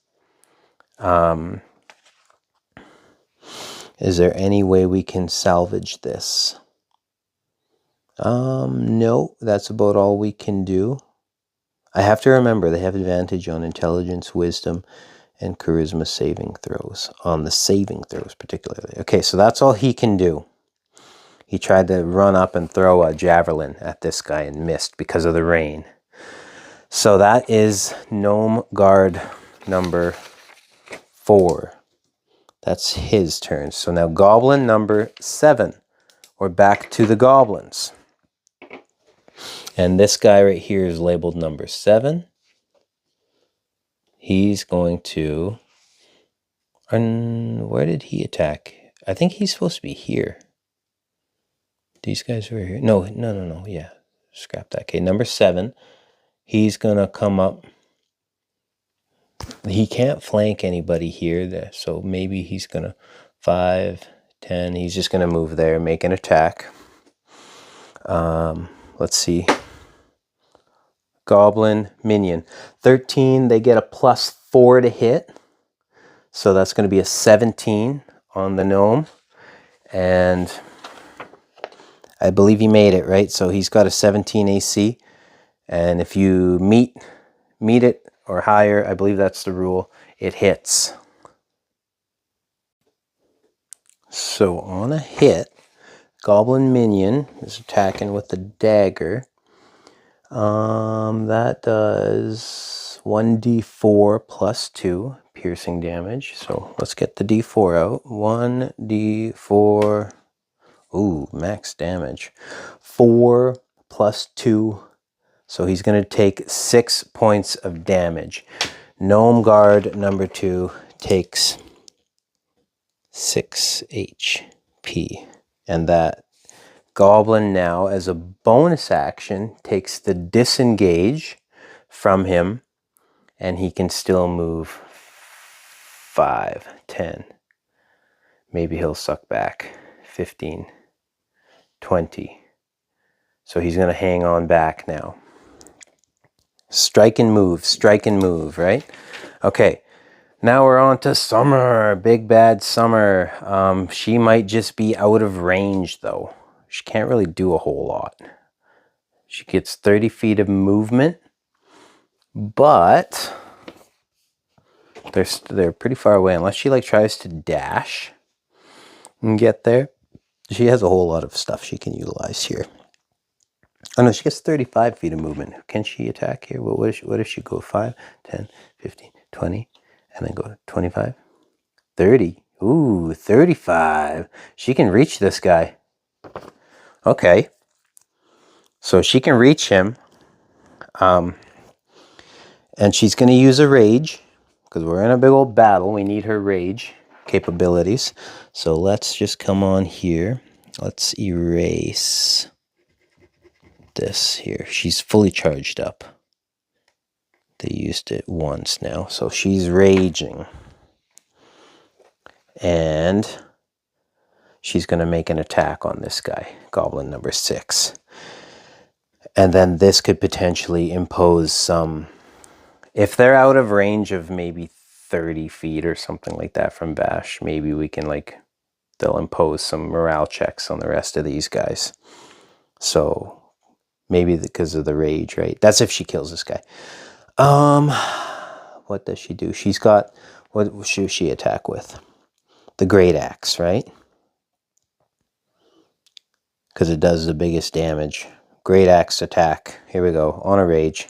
Is there any way we can salvage this? No, that's about all we can do. I have to remember they have advantage on intelligence, wisdom, and charisma saving throws. On the saving throws particularly. Okay, so that's all he can do. He tried to run up and throw a javelin at this guy and missed because of the rain. So that is Gnome Guard number 4. That's his turn. So now Goblin number 7. We're back to the goblins. And this guy right here is labeled number 7. He's going to... where did he attack? I think he's supposed to be here. These guys were here. No. Yeah, scrap that. Okay, number 7. He's going to come up. He can't flank anybody here, so maybe he's going to 5, 10. He's just going to move there, make an attack. Let's see. Goblin minion. 13, they get a +4 to hit. So that's going to be a 17 on the gnome. And I believe he made it, right? So he's got a 17 AC. And if you meet it or higher, I believe that's the rule, it hits. So on a hit, Goblin minion is attacking with the dagger. That does 1d4 plus 2 piercing damage. So let's get the d4 out. 1d4. Ooh, max damage. 4 plus 2. So he's going to take 6 points of damage. Gnome Guard number 2 takes 6 HP. And that Goblin now, as a bonus action, takes the disengage from him, and he can still move 5, 10. Maybe he'll suck back 15, 20. So he's going to hang on back now. Strike and move, right? Okay, now we're on to Summer, big bad Summer. She might just be out of range, though. She can't really do a whole lot. She gets 30 feet of movement, but they're pretty far away. Unless she like tries to dash and get there, she has a whole lot of stuff she can utilize here. Oh no, she gets 35 feet of movement. Can she attack here? What if she go 5, 10, 15, 20, and then go 25, 30? Ooh, 35. She can reach this guy. Okay. So she can reach him. And she's going to use a rage, because we're in a big old battle. We need her rage capabilities. So let's just come on here. Let's erase this here. She's fully charged up. They used it once now. So she's raging. And she's going to make an attack on this guy, Goblin number 6. And then this could potentially impose some... If they're out of range of maybe 30 feet or something like that from Vash, maybe we can they'll impose some morale checks on the rest of these guys. So maybe because of the rage, right? That's if she kills this guy. What does she do? She's got, what should she attack with? The Great Axe, right? Because it does the biggest damage. Great Axe attack. Here we go. On a rage.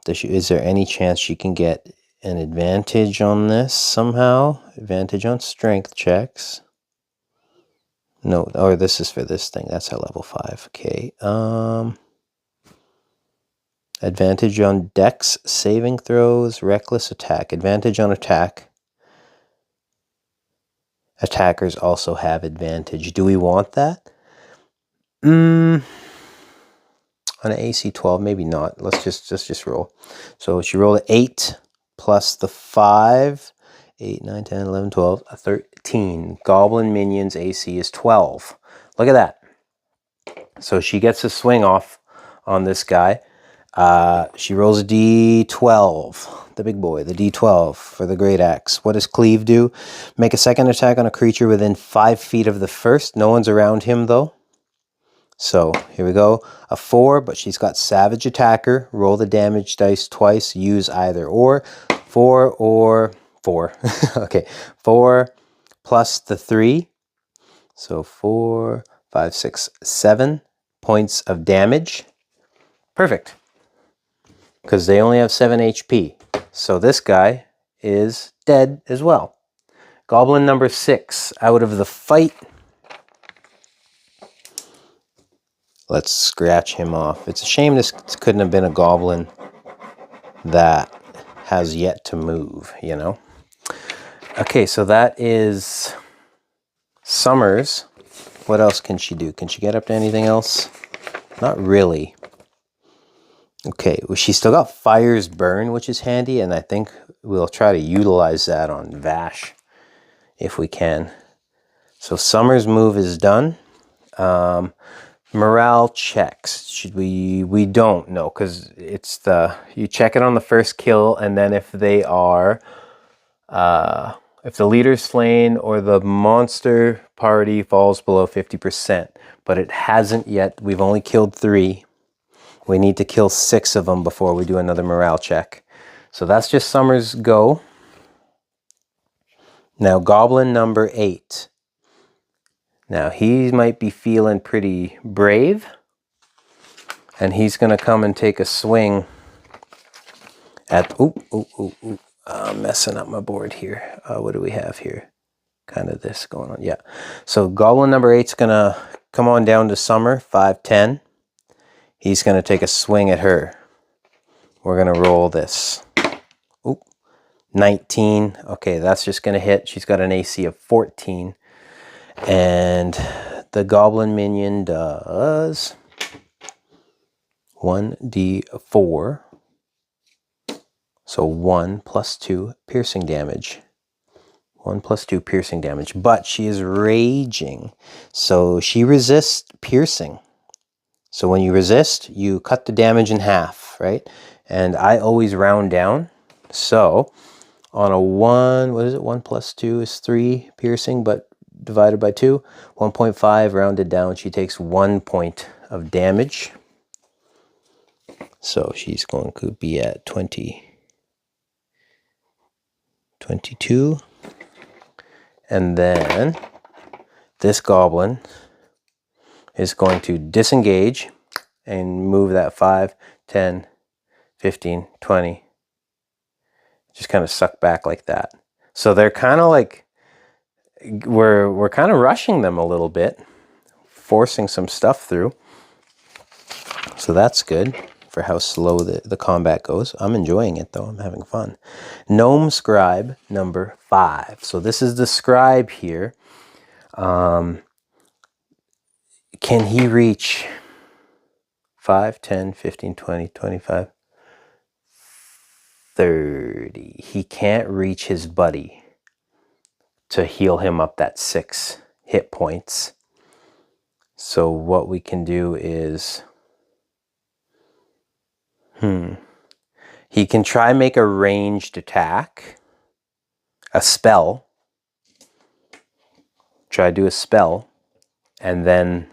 Is there any chance she can get an advantage on this somehow? Advantage on strength checks. No, or this is for this thing. That's at level 5. Okay. Advantage on dex saving throws, reckless attack. Advantage on attack. Attackers also have advantage. Do we want that? On an AC 12, maybe not. Let's just roll. So she rolled an 8 plus the 5. 8, 9, 10, 11, 12, 13. Goblin minion's AC is 12. Look at that. So she gets a swing off on this guy. She rolls a D12. The big boy, the D12 for the Great Axe. What does Cleave do? Make a second attack on a creature within 5 feet of the first. No one's around him, though. So here we go, a 4, but she's got Savage Attacker. Roll the damage dice twice, use either or. 4 or 4. Okay, 4 plus the 3. So 4, 5, 6, 7 points of damage. Perfect. Because they only have 7 HP. So this guy is dead as well. Goblin number 6 out of the fight. Let's scratch him off. It's a shame this couldn't have been a goblin that has yet to move, you know? Okay, so that is Summers. What else can she do? Can she get up to anything else? Not really. Okay, well, she's still got Fire's Burn, which is handy, and I think we'll try to utilize that on Vash if we can. So Summers' move is done. Morale checks. Should we don't know, because it's you check it on the first kill, and then if they are if the leader's slain or the monster party falls below 50%, but it hasn't yet. We've only killed 3. We need to kill 6 of them before we do another morale check. So that's just Summer's go. Now Goblin number 8. Now he might be feeling pretty brave. And he's going to come and take a swing at... I'm messing up my board here. What do we have here? Kind of this going on. Yeah. So Goblin number 8's going to come on down to Summer, 5'10". He's going to take a swing at her. We're going to roll this. 19. Okay, that's just going to hit. She's got an AC of 14. And the Goblin minion does 1d4. So 1 plus 2 piercing damage. 1 plus 2 piercing damage. But she is raging. So she resists piercing. So when you resist, you cut the damage in half, right? And I always round down. So on a 1, what is it? 1 plus 2 is 3 piercing, but divided by 2. 1.5 rounded down. She takes 1 point of damage. So she's going to be at 22. And then this Goblin is going to disengage and move that 5, 10, 15, 20. Just kind of suck back like that. So they're kind of like, we're kind of rushing them a little bit, forcing some stuff through. So that's good for how slow the combat goes. I'm enjoying it though, I'm having fun. Gnome Scribe number 5. So this is the scribe here. Can he reach 5, 10, 15, 20, 25, 30? He can't reach his buddy to heal him up that 6 hit points. So what we can do is... He can try make a ranged attack. A spell. Try to do a spell. And then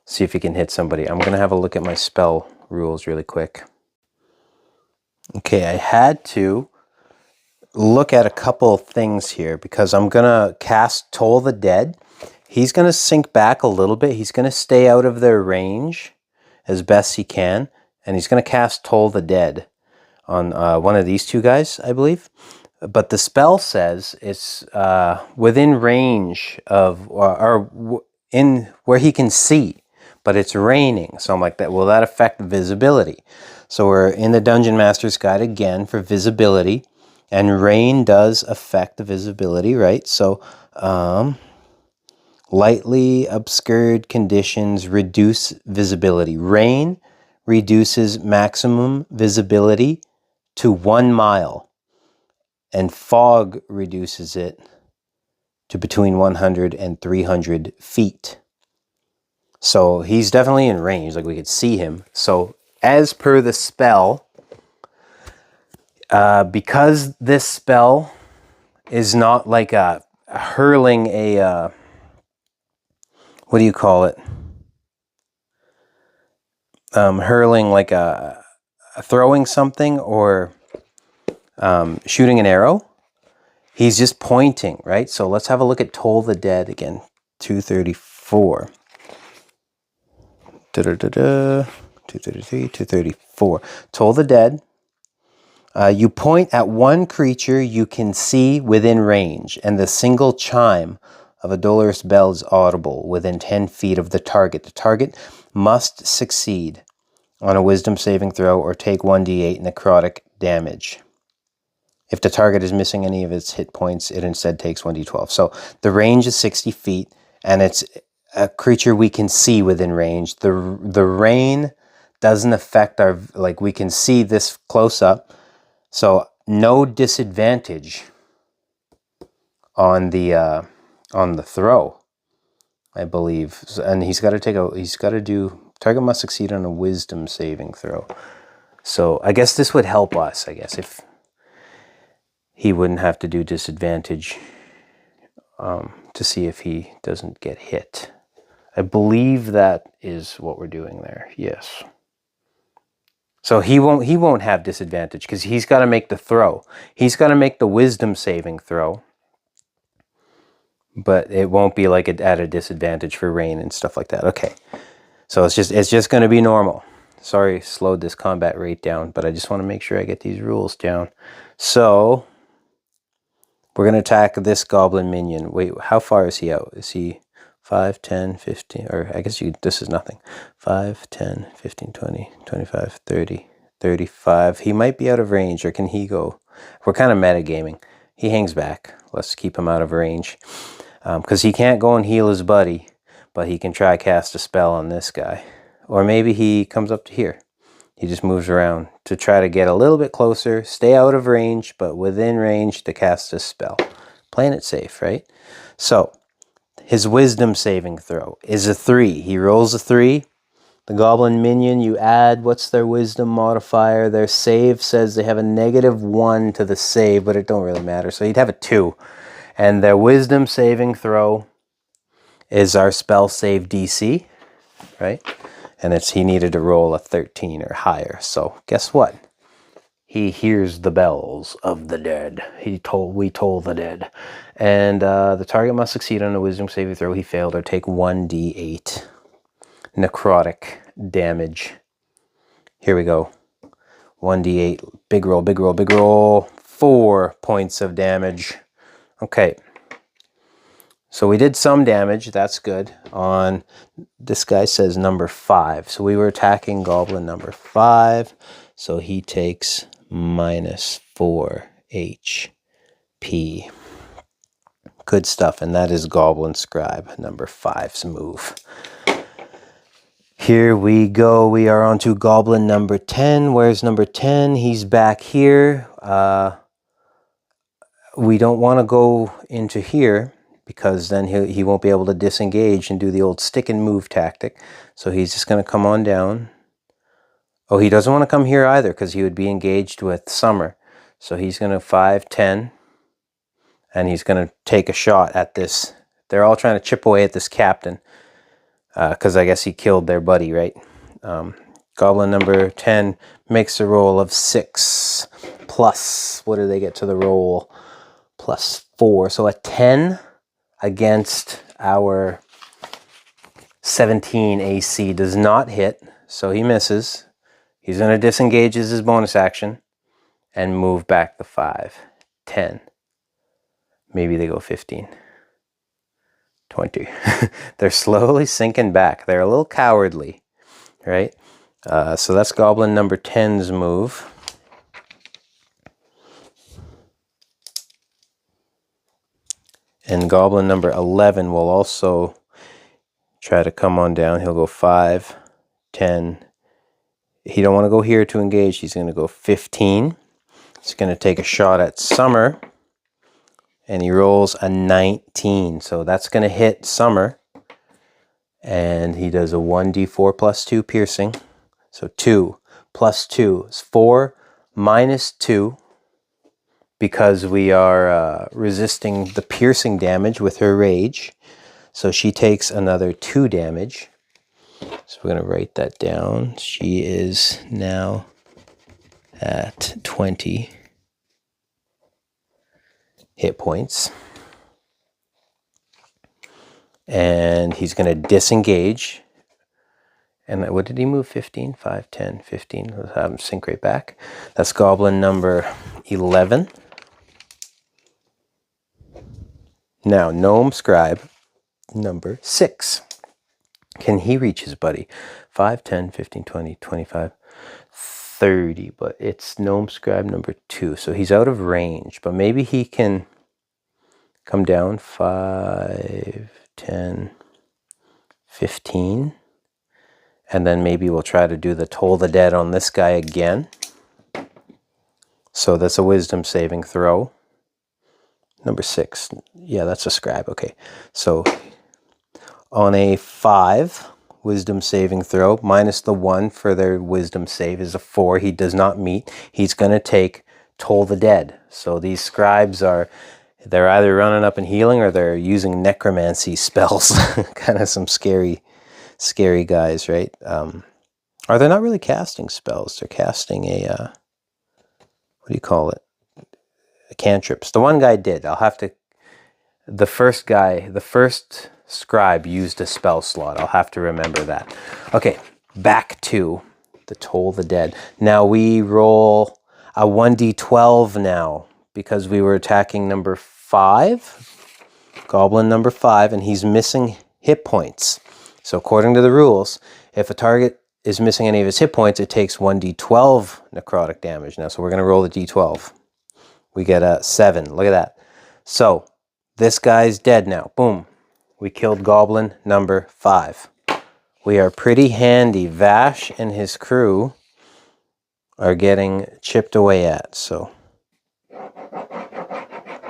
see if he can hit somebody. I'm going to have a look at my spell rules really quick. Okay, I had to look at a couple things here because I'm going to cast Toll the Dead. He's going to sink back a little bit. He's going to stay out of their range as best he can. And he's going to cast Toll the Dead on one of these 2 guys, I believe. But the spell says it's within range of, in where he can see, but it's raining. So I'm like, will that affect visibility? So we're in the Dungeon Master's Guide again for visibility. And rain does affect the visibility, right? So lightly obscured conditions reduce visibility. Rain reduces maximum visibility to 1 mile. And fog reduces it to between 100 and 300 feet. So he's definitely in range, like we could see him. So as per the spell, because this spell is not like hurling a, what do you call it? Hurling like a throwing something or shooting an arrow. He's just pointing, right? So let's have a look at Toll the Dead again. 234. 233, 234. Toll the Dead. You point at one creature you can see within range, and the single chime of a dolorous bell is audible within 10 feet of the target. The target must succeed on a wisdom saving throw or take 1d8 necrotic damage. If the target is missing any of its hit points, it instead takes 1d12. So the range is 60 feet, and it's a creature we can see within range. The rain doesn't affect our, like we can see this close up. So no disadvantage on the throw, I believe. And he's got to do, target must succeed on a wisdom saving throw. So I guess this would help us, I guess, if he wouldn't have to do disadvantage to see if he doesn't get hit. I believe that is what we're doing there. Yes. So he won't have disadvantage because he's got to make the throw. He's got to make the wisdom saving throw. But it won't be like at a disadvantage for rain and stuff like that. Okay. So it's just going to be normal. Sorry, slowed this combat rate down, but I just want to make sure I get these rules down. So we're going to attack this goblin minion. Wait, how far is he out? Is he 5, 10, 15, or I guess this is nothing. 5, 10, 15, 20, 25, 30, 35. He might be out of range, or can he go? We're kind of metagaming. He hangs back. Let's keep him out of range. Because he can't go and heal his buddy, but he can try cast a spell on this guy. Or maybe he comes up to here. He just moves around to try to get a little bit closer, stay out of range, but within range to cast a spell. Playing it safe, right? So, his wisdom saving throw is a 3. He rolls a 3. The goblin minion, you add, what's their wisdom modifier? Their save says they have a -1 to the save, but it don't really matter. So he'd have a 2. And their wisdom saving throw is our spell save DC, right? And he needed to roll a 13 or higher. So guess what? He hears the bells of the dead. We toll the dead. And the target must succeed on a wisdom saving throw. He failed or take 1d8 necrotic damage. Here we go. 1d8. Big roll, big roll, big roll. 4 points of damage. Okay. So we did some damage, that's good, on, this guy says number 5. So we were attacking goblin number 5. So he takes -4 HP. Good stuff, and that is Goblin Scribe, number 5's move. Here we go, we are on to goblin number 10. Where's number 10? He's back here. We don't want to go into here, because then he won't be able to disengage and do the old stick and move tactic. So he's just going to come on down. Oh, he doesn't want to come here either because he would be engaged with Summer. So he's going to 5, 10, and he's going to take a shot at this. They're all trying to chip away at this captain because I guess he killed their buddy, right? Goblin number 10 makes a roll of 6 plus, what do they get to the roll? +4, so a 10. Against our 17 AC does not hit, so he misses. He's going to disengage as his bonus action and move back the 5, 10. Maybe they go 15, 20. They're slowly sinking back. They're a little cowardly, right? So that's goblin number 10's move. And goblin number 11 will also try to come on down. He'll go 5, 10. He don't want to go here to engage. He's going to go 15. He's going to take a shot at Summer. And he rolls a 19. So that's going to hit Summer. And he does a 1d4 plus 2 piercing. So 2 plus 2 is 4 minus 2. Because we are resisting the piercing damage with her rage. So she takes another 2 damage. So we're going to write that down. She is now at 20 hit points. And he's going to disengage. And what did he move? 15? 5, 10, 15. Let's have him sync right back. That's goblin number 11. Now, Gnome Scribe, number 6. Can he reach his buddy? 5, 10, 15, 20, 25, 30. But it's Gnome Scribe number 2. So he's out of range. But maybe he can come down 5, 10, 15. And then maybe we'll try to do the Toll the Dead on this guy again. So that's a wisdom saving throw. Number 6. Yeah, that's a scribe. Okay. So on a 5 wisdom saving throw, minus the 1 for their wisdom save is a 4. He does not meet. He's going to take Toll the Dead. So these scribes are, They're either running up and healing or they're using necromancy spells. Kind of some scary guys, right? Or they're not really casting spells. They're casting a, what do you call it? A cantrips. The one guy did. I'll have to, the first scribe used a spell slot. I'll have to remember that. Okay, back to the Toll the Dead. Now we roll a 1d12 now because we were attacking number 5, Goblin number 5, and he's missing hit points. So according to the rules, if a target is missing any of his hit points, it takes 1d12 necrotic damage. Now, so we're going to roll the d12. We get a 7. Look at that. So this guy's dead now. Boom. We killed Goblin number 5. We are pretty handy. Vash and his crew are getting chipped away at. So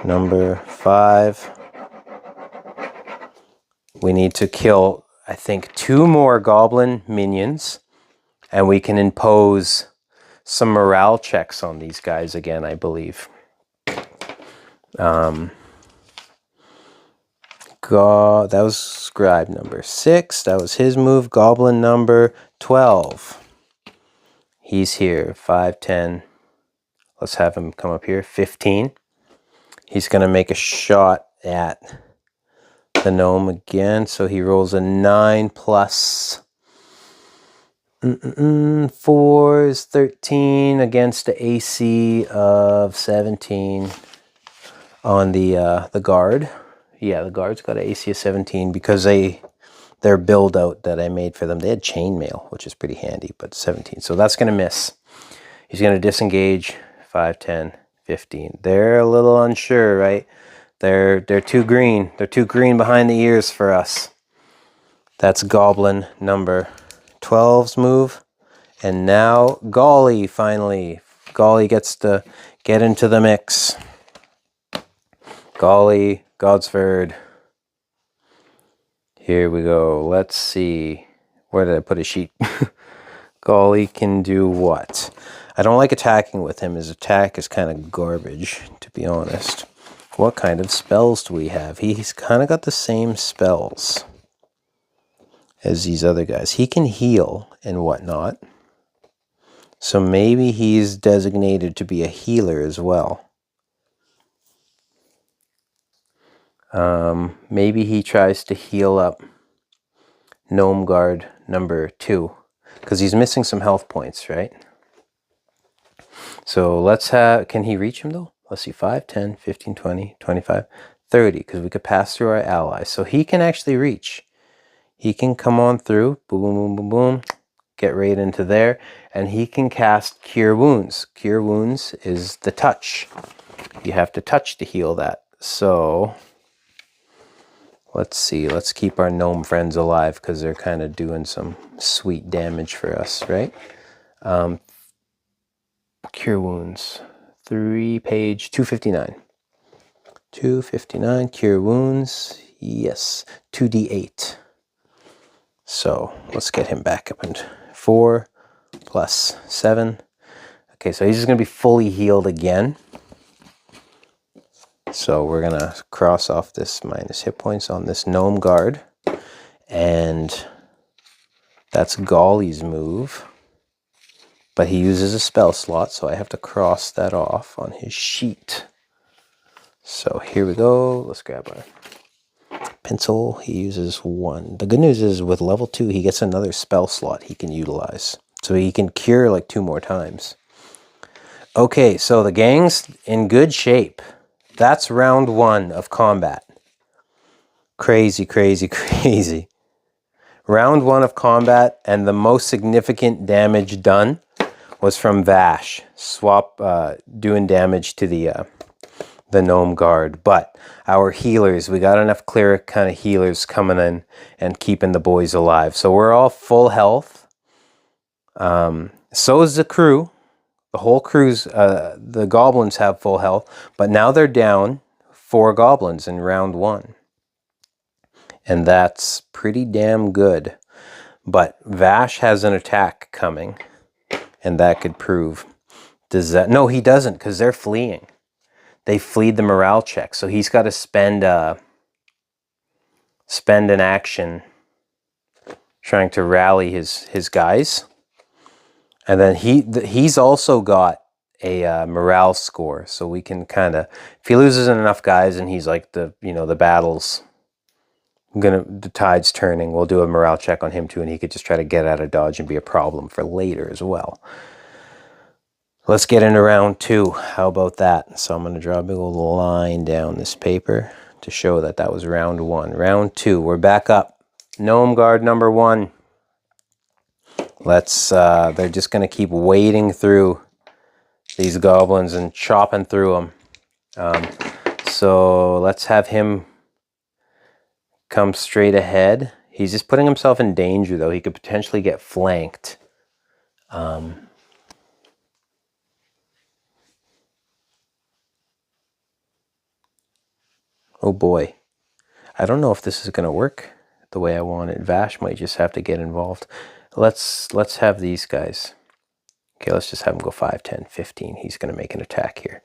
number 5. We need to kill, I think, 2 more Goblin minions. And we can impose some morale checks on these guys again, I believe. That was scribe number 6. That was his move. Goblin number 12. He's here. 5, 10. Let's have him come up here. 15. He's going to make a shot at the gnome again. So he rolls a 9 plus 4 is 13 against the AC of 17 on the guard. Yeah, the guard's got an AC of 17 because their build out that I made for them, they had chainmail, which is pretty handy, but 17. So that's going to miss. He's going to disengage. 5, 10, 15. They're a little unsure, right? They're too green. They're too green behind the ears for us. That's Goblin number 12's move. And now Golly, finally. Golly gets to get into the mix. Golly, Godsford. Here we go. Let's see. Where did I put a sheet? Golly can do what? I don't like attacking with him. His attack is kind of garbage, to be honest. What kind of spells do we have? He's kind of got the same spells as these other guys. He can heal and whatnot. So maybe he's designated to be a healer as well. Maybe he tries to heal up Gnome Guard number 2. Because he's missing some health points, right? So let's have... Can he reach him though? Let's see. 5, 10, 15, 20, 25, 30. Because we could pass through our allies. So he can actually reach. He can come on through. Boom, boom, boom, boom, boom. Get right into there. And he can cast Cure Wounds. Cure Wounds is the touch. You have to touch to heal that. So... let's see. Let's keep our gnome friends alive because they're kind of doing some sweet damage for us, right? Cure Wounds. 3-page, 259. 259, Cure Wounds. Yes, 2d8. So let's get him back up. And 4 plus 7. Okay, so he's just going to be fully healed again. So we're going to cross off this minus hit points on this Gnome Guard. And that's Golly's move. But he uses a spell slot, so I have to cross that off on his sheet. So here we go. Let's grab our pencil. He uses 1. The good news is with level 2, he gets another spell slot he can utilize. So he can cure like 2 more times. Okay, so the gang's in good shape. That's round 1 of combat. Crazy, crazy, crazy. Round 1 of combat, and the most significant damage done was from Vash. Doing damage to the Gnome Guard. But our healers, we got enough cleric kind of healers coming in and keeping the boys alive. So we're all full health. So is the crew. The whole crew's, the goblins have full health, but now they're down 4 goblins in round 1. And that's pretty damn good. But Vash has an attack coming, and that could prove... Does that... No, he doesn't, because they're fleeing. they fleed the morale check. So he's got to spend an action trying to rally his guys. And then he's also got a morale score, so we can kind of, if he loses enough guys and he's like the battle's the tide's turning, we'll do a morale check on him too, and he could just try to get out of dodge and be a problem for later as well. Let's get into round 2. How about that? So I'm going to draw a big old line down this paper to show that that was round 1. Round 2, we're back up. Gnome guard number 1. Let's, they're just going to keep wading through these goblins and chopping through them. So let's have him come straight ahead. He's just putting himself in danger, though. He could potentially get flanked. Oh boy. I don't know if this is going to work the way I want it. Vash might just have to get involved. Let's have these guys. Okay, let's just have him go 5, 10, 15. He's going to make an attack here.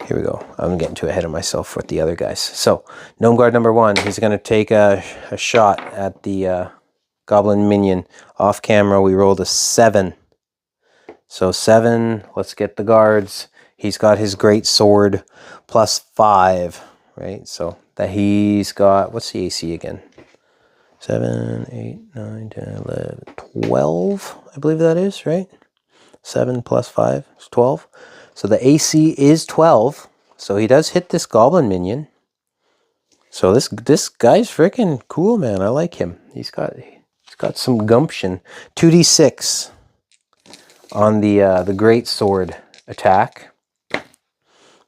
Here we go. I'm getting too ahead of myself with the other guys. So, Gnome Guard number 1, he's going to take a shot at the Goblin minion. Off camera, we rolled a 7. So 7, let's get the guards. He's got his great sword plus 5, right? So that he's got, what's the AC again? 7, 8, 9, 10, 11, 12, I believe that is, right? 7 plus 5 is 12. So the AC is 12. So he does hit this goblin minion. So this guy's freaking cool, man. I like him. He's got some gumption. 2d6 on the great sword attack.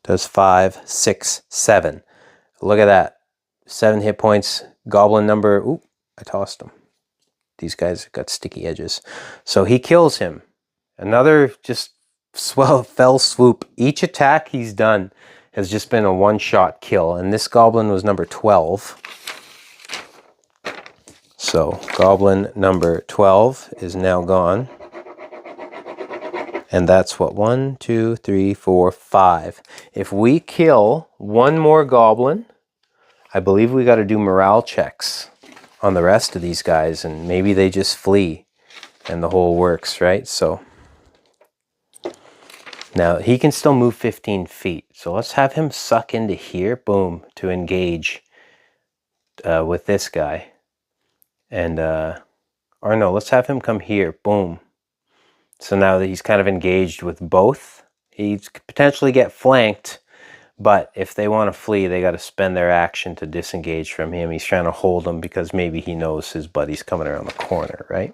Does 5, 6, 7. Look at that. 7 hit points. Goblin number, ooh, I tossed him. These guys have got sticky edges. So he kills him. Another just fell swoop. Each attack he's done has just been a one-shot kill. And this goblin was number 12. So goblin number 12 is now gone. And that's what, 1, 2, 3, 4, 5. If we kill one more goblin, I believe we got to do morale checks on the rest of these guys, and maybe they just flee and the whole works, right? So now he can still move 15 feet. So let's have him suck into here, boom, to engage with this guy. And, or no, let's have him come here, boom. So now that he's kind of engaged with both, he could potentially get flanked, but if they want to flee, they got to spend their action to disengage from him. He's trying to hold them because maybe he knows his buddy's coming around the corner, right?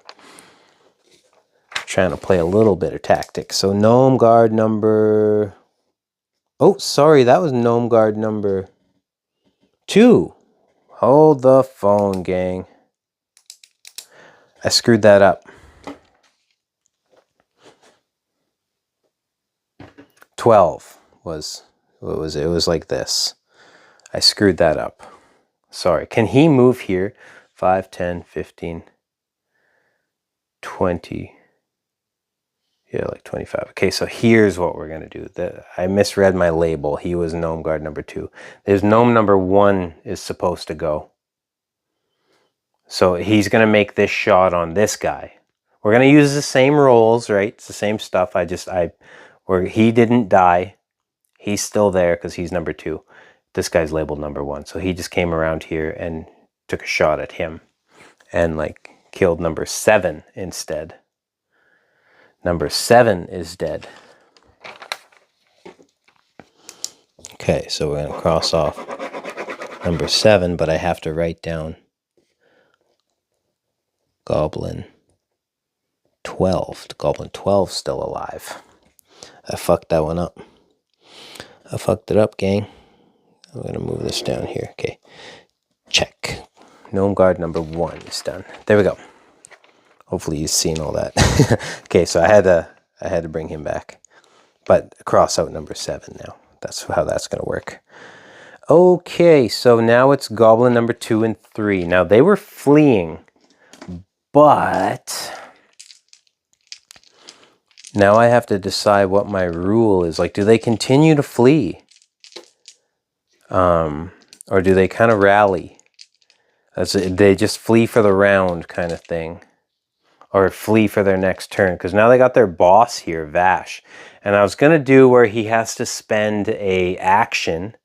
Trying to play a little bit of tactics. So Gnome Guard number... Oh, sorry, that was Gnome Guard number 2. Hold the phone, gang. I screwed that up. 12 was it was like this. I screwed that up. Sorry. Can he move here? 5, 10, 15, 20. Yeah, like 25. Okay, so here's what we're going to do. I misread my label. He was Gnome Guard number 2. There's Gnome number 1 is supposed to go. So he's going to make this shot on this guy. We're going to use the same rolls, right? It's the same stuff. Where he didn't die. He's still there because he's number 2. This guy's labeled number 1. So he just came around here and took a shot at him. And like killed number 7 instead. Number 7 is dead. Okay, so we're going to cross off number 7, but I have to write down Goblin 12. Goblin 12 still alive. I fucked that one up. I fucked it up, gang. I'm going to move this down here. Okay. Check. Gnome Guard number 1 is done. There we go. Hopefully you've seen all that. Okay, so I had to bring him back. But cross out number 7 now. That's how that's going to work. Okay, so now it's Goblin number 2 and 3. Now they were fleeing, but now I have to decide what my rule is. Like, do they continue to flee? Or do they kind of rally? They just flee for the round kind of thing. Or flee for their next turn. Because now they got their boss here, Vash. And I was going to do where he has to spend a action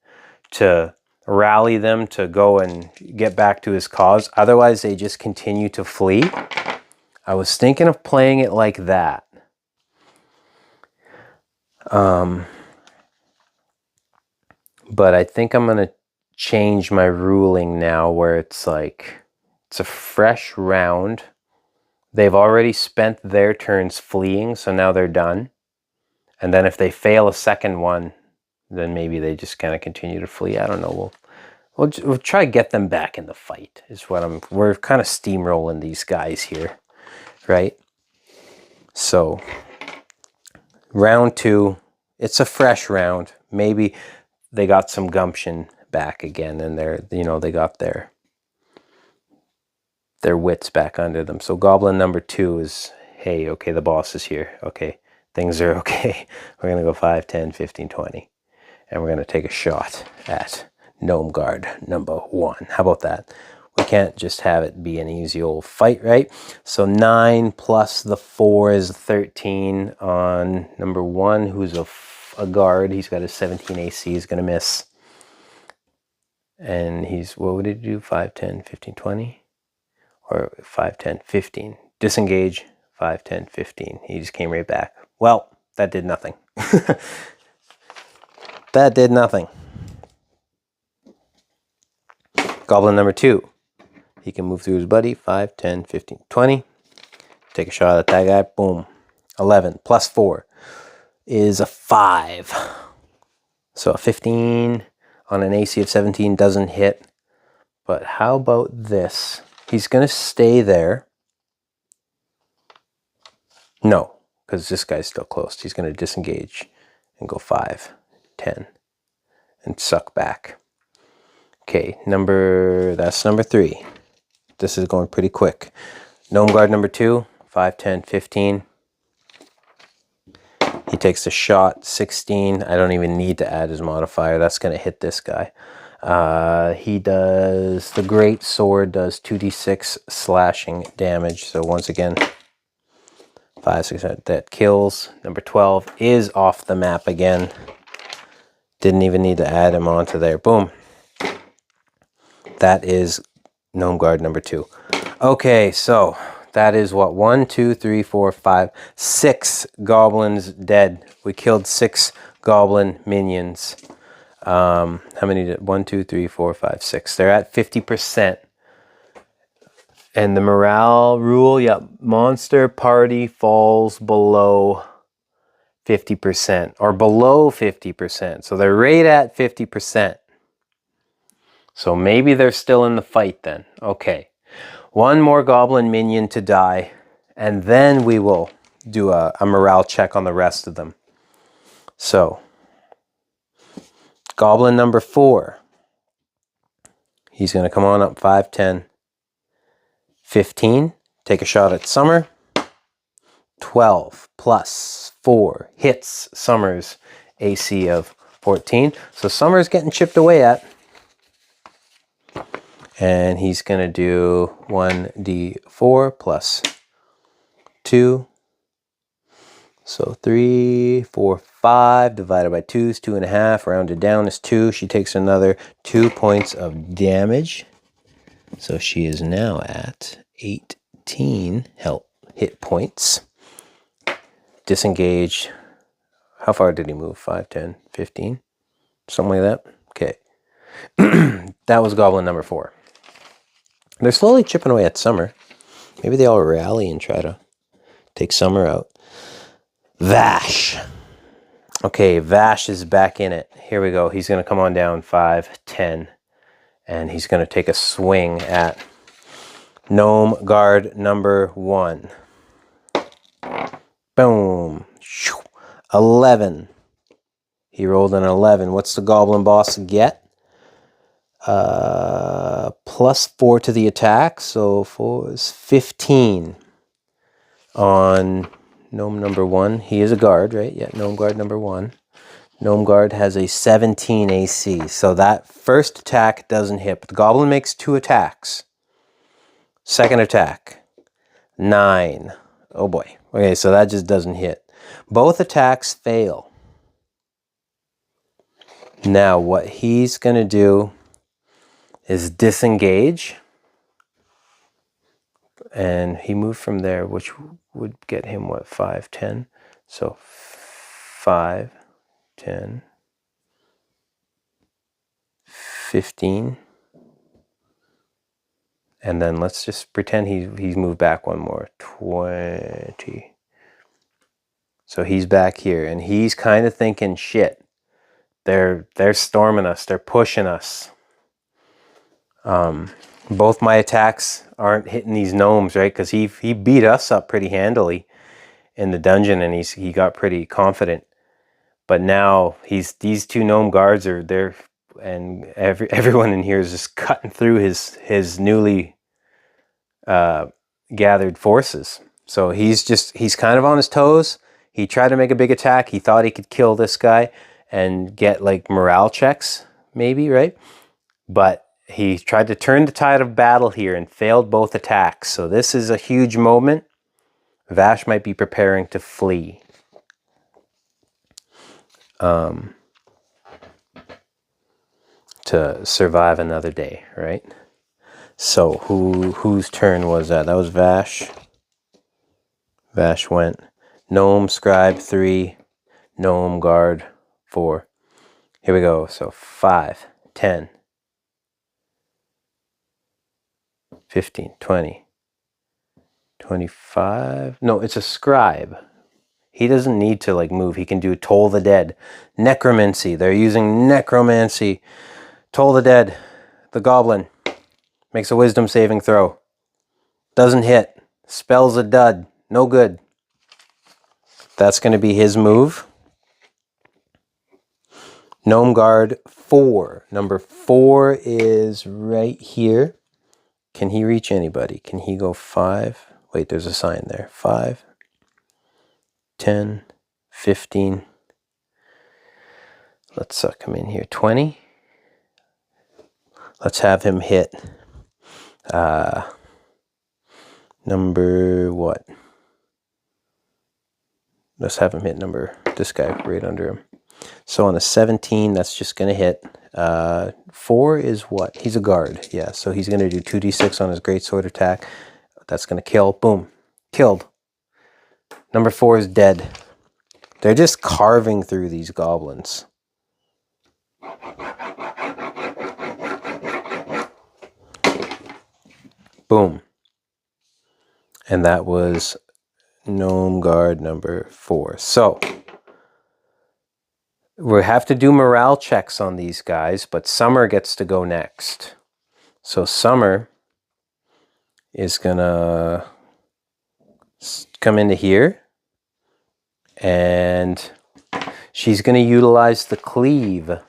to rally them to go and get back to his cause. Otherwise, they just continue to flee. I was thinking of playing it like that. But I think I'm going to change my ruling now where it's like, it's a fresh round. They've already spent their turns fleeing, so now they're done. And then if they fail a second one, then maybe they just kind of continue to flee. I don't know. We'll try to get them back in the fight. Is what we're kind of steamrolling these guys here, right? So round 2, it's a fresh round. Maybe they got some gumption back again, and they got their wits back under them. So goblin number 2 is, hey, okay, the boss is here. Okay, things are okay. We're gonna go 5, 10, 15, 20. And we're going to take a shot at Gnome Guard number 1. How about that? We can't just have it be an easy old fight, right? So 9 plus the 4 is 13 on number 1, who's a guard. He's got a 17 AC. He's going to miss. And what would he do? 5, 10, 15, 20? Or 5, 10, 15. Disengage, 5, 10, 15. He just came right back. Well, that did nothing. That did nothing. Goblin number 2. He can move through his buddy. 5, 10, 15, 20. Take a shot at that guy. Boom. 11 plus 4 is a 5. So a 15 on an AC of 17 doesn't hit. But how about this? He's going to stay there. No, because this guy's still close. He's going to disengage and go 5, 10, and suck back. Okay, that's number 3. This is going pretty quick. Gnome Guard number 2, 5, 10, 15. He takes a shot, 16. I don't even need to add his modifier. That's going to hit this guy. The Great Sword does 2d6 slashing damage. So once again, 5, 6, 7, that kills. Number 12 is off the map again. Didn't even need to add him onto there. Boom. That is Gnome Guard number 2. Okay, so that is what? 1, 2, 3, 4, 5, 6 goblins dead. We killed 6 goblin minions. How many did? 1, 2, 3, 4, 5, 6. They're at 50%. And the morale rule, yeah, monster party falls below 50% or below 50%. So they're right at 50%. So maybe they're still in the fight then. Okay. One more goblin minion to die, and then we will do a morale check on the rest of them. So, goblin number 4. He's going to come on up 5, 10, 15. Take a shot at Summer. 12 plus 4 hits Summer's AC of 14. So Summer's getting chipped away at. And he's going to do 1d4 plus 2. So 3, 4, 5 divided by 2 is 2.5. Rounded down is 2. She takes another 2 points of damage. So she is now at 18 hit points. Disengage. How far did he move? 5, 10, 15? Something like that? Okay. That was goblin number 4. They're slowly chipping away at Summer. Maybe they all rally and try to take Summer out. Vash. Okay, Vash is back in it. Here we go. He's going to come on down 5, 10. And he's going to take a swing at Gnome Guard number 1. Boom. 11. He rolled an 11. What's the goblin boss get? Plus 4 to the attack, so 4 is 15 on gnome number 1. He is a guard, right? Yeah, gnome guard number 1. Gnome Guard has a 17 AC, so that first attack doesn't hit. But the Goblin makes 2 attacks. Second attack, 9. Oh boy. Okay, so that just doesn't hit. Both attacks fail. Now what he's going to do is disengage. And he moved from there, which would get him, what, 5, 10? So 5, 10, 15. And then let's just pretend he's moved back one more. 20. So he's back here, and he's kind of thinking, shit, they're storming us, they're pushing us. Both my attacks aren't hitting these gnomes, right? Because he beat us up pretty handily in the dungeon, and he got pretty confident. But now these 2 gnome guards are there, and everyone in here is just cutting through his newly gathered forces. So he's kind of on his toes. He tried to make a big attack. He thought he could kill this guy and get like morale checks, maybe, right? But he tried to turn the tide of battle here and failed both attacks. So this is a huge moment. Vash might be preparing to flee. To survive another day, right? So whose turn was that? That was Vash. Vash went. Gnome Scribe 3. Gnome Guard 4. Here we go. So 5, 10, 15, 20, 25. No, it's a scribe. He doesn't need to like move. He can do Toll the Dead. Necromancy. They're using necromancy. Toll the Dead. The Goblin makes a wisdom saving throw. Doesn't hit. Spell's a dud. No good. That's going to be his move. Gnome Guard 4. Number 4 is right here. Can he reach anybody? Can he go 5? Wait, there's a sign there. 5, 10, 15. Let's come in here. 20. Let's have him hit number what? Let's have him hit this guy right under him. So on a 17, that's just going to hit. 4 is what? He's a guard. Yeah, so he's going to do 2d6 on his greatsword attack. That's going to kill. Boom. Killed. Number 4 is dead. They're just carving through these goblins. Boom. And that was Gnome Guard number 4. So we have to do morale checks on these guys, but Summer gets to go next. So Summer is gonna come into here, and she's gonna utilize the cleave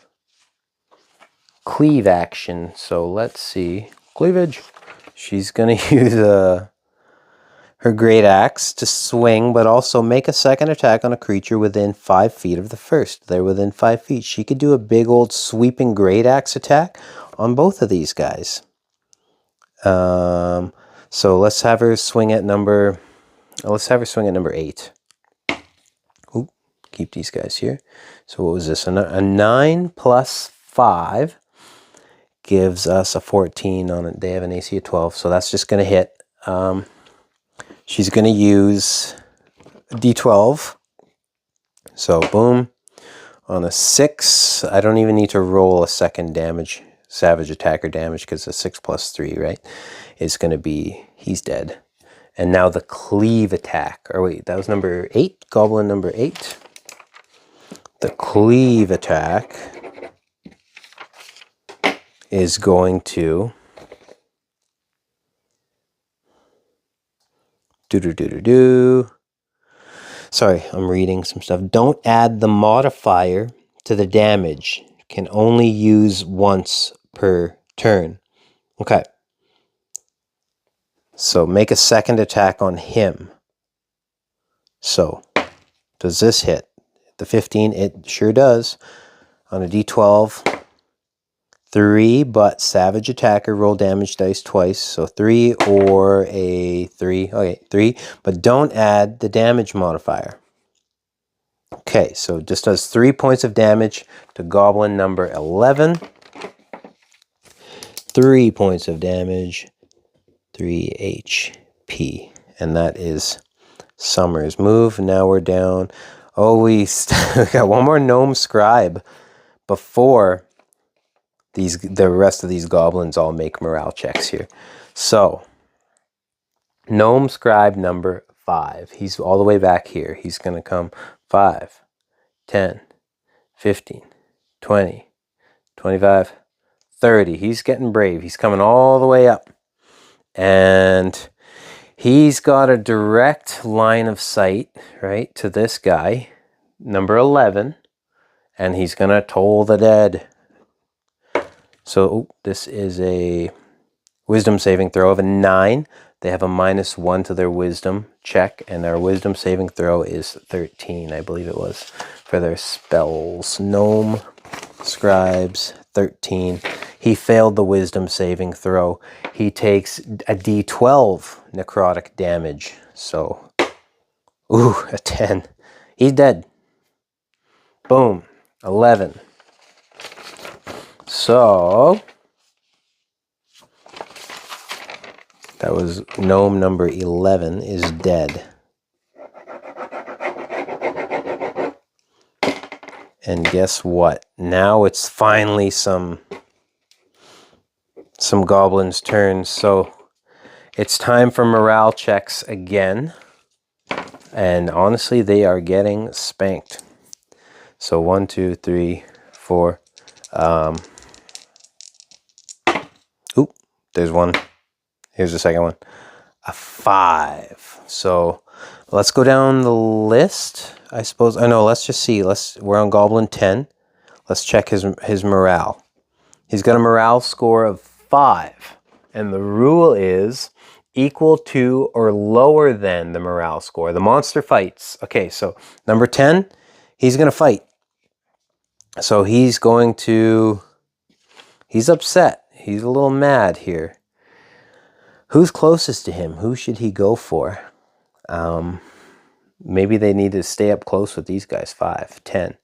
action. So let's see. Cleavage. She's gonna use her great axe to swing, but also make a second attack on a creature within 5 feet of the first. They're within 5 feet. She could do a big old sweeping great axe attack on both of these guys. So let's have her swing at number 8. Ooh, keep these guys here. So what was this? A 9 plus 5 gives us a 14 on it. They have an AC of 12, so that's just going to hit. She's going to use D12. So boom. On a 6, I don't even need to roll a second damage, savage attacker damage, because a 6 plus 3, right, is going to be, he's dead. And now the cleave attack. Or wait, that was number 8, Goblin number 8. The cleave attack is going to Sorry, I'm reading some stuff. Don't add the modifier to the damage. Can only use once per turn. Okay. So make a second attack on him. So, does this hit? the 15? It sure does. On a d12, 3, but savage attacker, roll damage dice twice. So 3 or a 3. Okay, 3, but don't add the damage modifier. Okay, so just does 3 points of damage to goblin number 11. 3 points of damage, 3 HP. And that is Summer's move. Now we're down. Oh, we got one more gnome scribe before the rest of these goblins all make morale checks here. So, gnome scribe number 5. He's all the way back here. He's going to come 5, 10, 15, 20, 25, 30. He's getting brave. He's coming all the way up. And he's got a direct line of sight, right, to this guy, number 11. And he's going to toll the dead. So this is a wisdom saving throw of a 9. They have a -1 to their wisdom check, and their wisdom saving throw is 13, I believe it was, for their spells. Gnome scribes, 13. He failed the wisdom saving throw. He takes a d12 necrotic damage. So, ooh, a 10. He's dead. Boom, 11. So, that was gnome number 11 is dead. And guess what? Now it's finally some goblins' turns. So it's time for morale checks again. And honestly, they are getting spanked. So 1, 2, 3, 4. Oop, there's one. Here's the second one. A 5. So let's go down the list, I suppose. I know, let's just see. We're on Goblin 10. Let's check his morale. He's got a morale score of 5. And the rule is equal to or lower than the morale score. The monster fights. Okay, so number 10, he's going to fight. So he's upset. He's a little mad here. Who's closest to him? Who should he go for? Maybe they need to stay up close with these guys. 5, 10,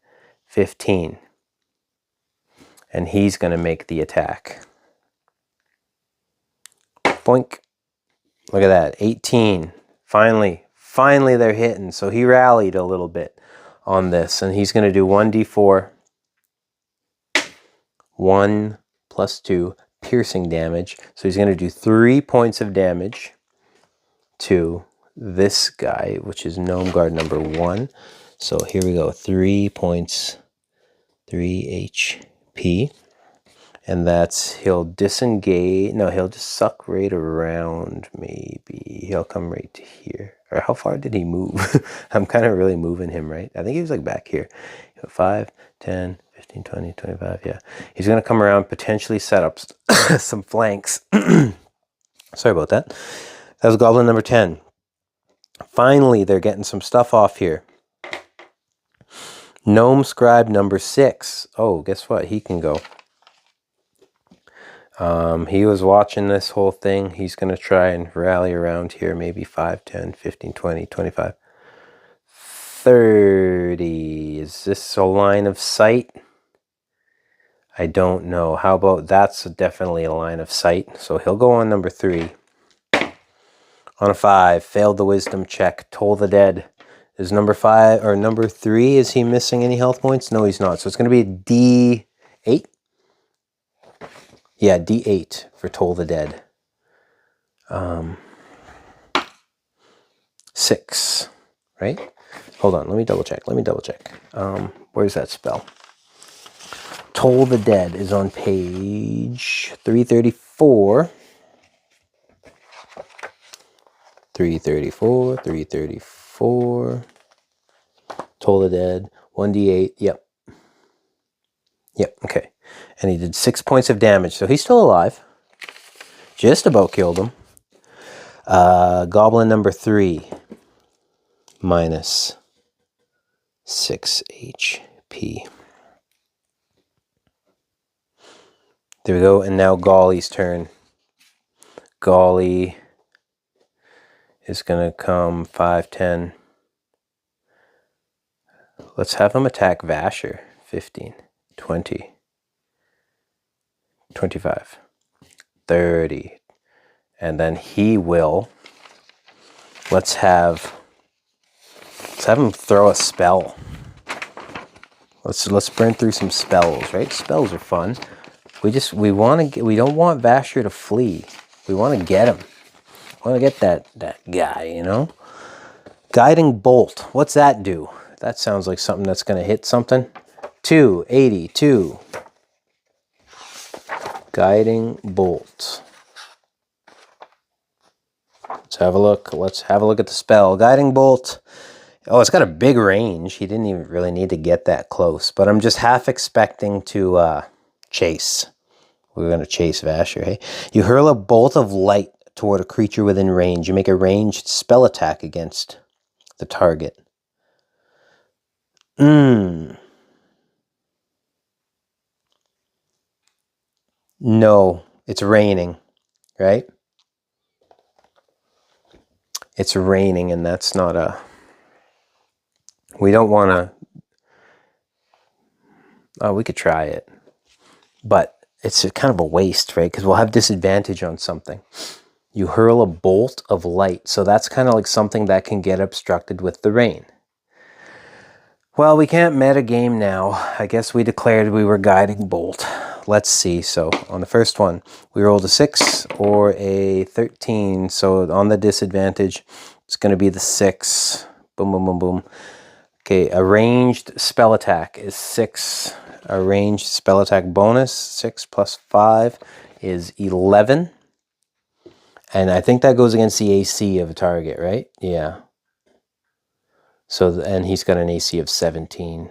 15. And he's going to make the attack. Boink. Look at that. 18. Finally they're hitting. So he rallied a little bit on this. And he's going to do 1d4. 1 + 2 piercing damage. So he's going to do 3 points of damage to this guy, which is Gnome Guard number 1. So here we go. 3 points, 3 HP. And that's, he'll disengage. No, he'll just suck right around, maybe. He'll come right to here. Or how far did he move? I'm kind of really moving him, right? I think he was like back here. 5, 10, 15, 20, 25, yeah. He's going to come around, potentially set up some flanks. Sorry about that. That was Goblin number 10. Finally, they're getting some stuff off here. Gnome Scribe number 6. Oh, guess what? He can go. He was watching this whole thing. He's going to try and rally around here. Maybe 5, 10, 15, 20, 25, 30. Is this a line of sight? I don't know. How about that's definitely a line of sight. So he'll go on number 3. On a 5, failed the wisdom check. Toll the dead. Is number 5 or number 3? Is he missing any health points? No, he's not. So it's going to be D8. Yeah, D8 for Toll the Dead. 6, right? Hold on, let me double check. Where's that spell? Toll the Dead is on page 334. 334. Toll the Dead. 1d8. Yep, okay. And he did 6 points of damage. So he's still alive. Just about killed him. Goblin number 3. 6 HP. There we go, and now Golly's turn. Golly is going to come 5, 10. Let's have him attack Vasher. 15, 20, 25, 30. And then he will... Let's have him throw a spell. Let's burn through some spells, right? Spells are fun. We don't want Vasher to flee. We want to get him. We want to get that guy, you know? Guiding Bolt. What's that do? That sounds like something that's going to hit something. 282. Guiding Bolt. Let's have a look. Let's have a look at the spell. Guiding Bolt. Oh, it's got a big range. He didn't even really need to get that close. But I'm just half expecting to chase. We're going to chase Vasher, hey? You hurl a bolt of light toward a creature within range. You make a ranged spell attack against the target. No, it's raining, right? It's raining, and that's not a... We don't want to... Oh, we could try it. But it's kind of a waste, right? Because we'll have disadvantage on something. You hurl a bolt of light. So that's kind of like something that can get obstructed with the rain. Well, we can't meta game now. I guess we declared we were guiding Bolt. Let's see. So on the first one, we rolled a 6 or a 13. So on the disadvantage, it's going to be the 6. Boom, boom, boom, boom. Okay, a ranged spell attack is 6. A ranged spell attack bonus, 6 plus 5 is 11. And I think that goes against the AC of a target, right? Yeah. So, and he's got an AC of 17.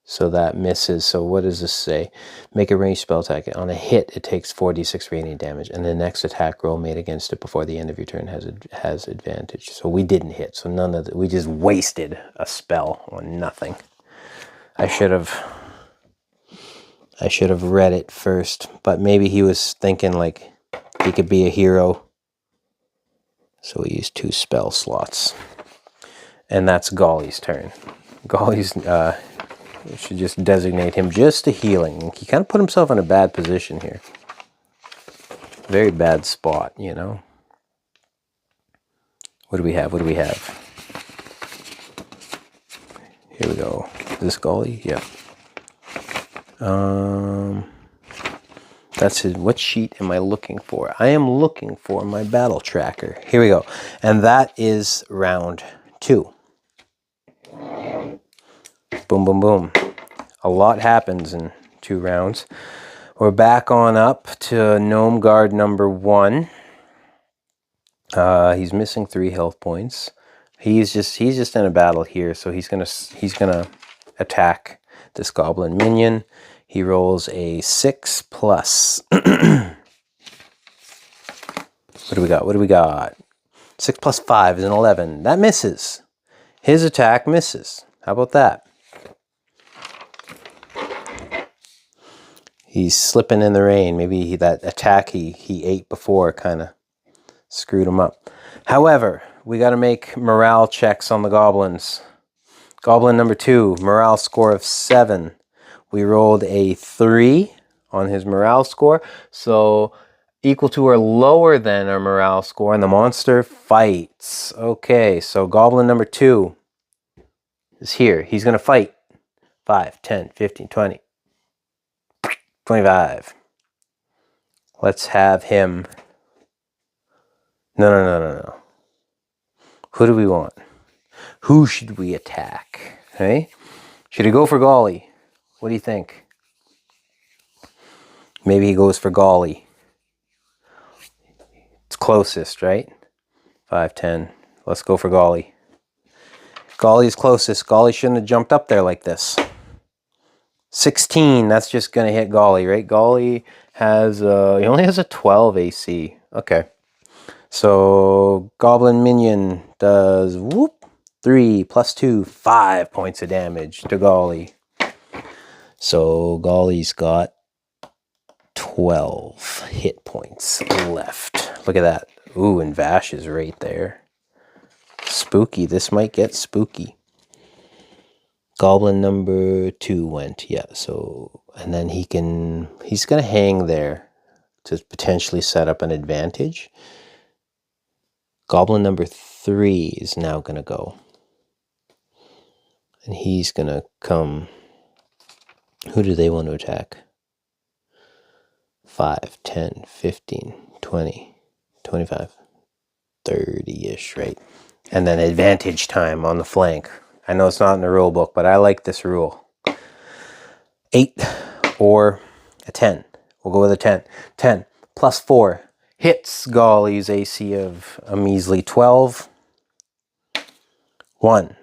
So that misses. So what does this say? Make a ranged spell attack. On a hit, it takes 4d6 radiant damage. And the next attack roll made against it before the end of your turn has advantage. So we didn't hit. So none of we just wasted a spell on nothing. I should have read it first. But maybe he was thinking like he could be a hero. So we used 2 spell slots. And that's Golly's turn. Golly's, we should just designate him just a healing. He kind of put himself in a bad position here. Very bad spot, you know. What do we have? What do we have? Here we go. Is this Golly? Yeah. That's his. What sheet am I looking for? I am looking for my battle tracker. Here we go. And that is round 2. Boom, boom, boom. A lot happens in 2 rounds. We're back on up to Gnome Guard number 1. He's missing 3 health points. He's just in a battle here, so he's gonna attack this Goblin minion. He rolls a 6 plus. What do we got? What do we got? 6 plus 5 is an 11. That misses. His attack misses. How about that? He's slipping in the rain. Maybe that attack he ate before kind of screwed him up. However, we got to make morale checks on the goblins. Goblin number 2, morale score of 7. We rolled a 3 on his morale score. So equal to or lower than our morale score, and the monster fights. Okay, so Goblin number 2 is here. He's going to fight. 5, 10, 15, 20. 25. Let's have him. No. Who do we want? Who should we attack? Hey? Should he go for Golly? What do you think? Maybe he goes for Golly. It's closest, right? 5, 10. Let's go for Golly. Golly is closest. Golly shouldn't have jumped up there like this. 16, that's just going to hit Golly, right? Golly has, he only has a 12 AC. Okay. So, Goblin Minion does whoop. 3 plus 2, 5 points of damage to Golly. So Golly's got 12 hit points left. Look at that. Ooh, and Vash is right there. Spooky. This might get spooky. Goblin number 2 went. Yeah, so... And then he's going to hang there to potentially set up an advantage. Goblin number 3 is now going to go. And he's going to come... Who do they want to attack? 5, 10, 15, 20, 25, 30-ish, right? And then advantage time on the flank. I know it's not in the rule book, but I like this rule. 8 or a 10. We'll go with a 10. 10 plus 4 hits Golly's AC of a measly 12. 1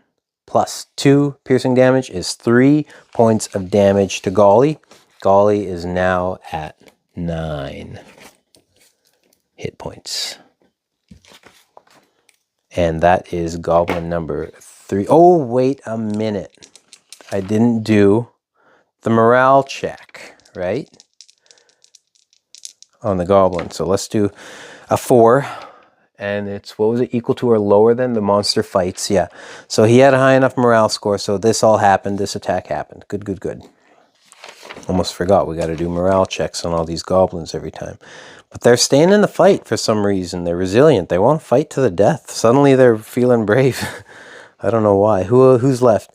plus 2 piercing damage is 3 points of damage to Golly. Golly is now at 9 hit points. And that is Goblin number 3. Oh, wait a minute. I didn't do the morale check, right? On the Goblin. So let's do a 4. And it's, what was it, equal to or lower than the monster fights? Yeah. So he had a high enough morale score, so this all happened. This attack happened. Good, good, good. Almost forgot we got to do morale checks on all these goblins every time. But they're staying in the fight for some reason. They're resilient. They won't fight to the death. Suddenly they're feeling brave. I don't know why. Who's left?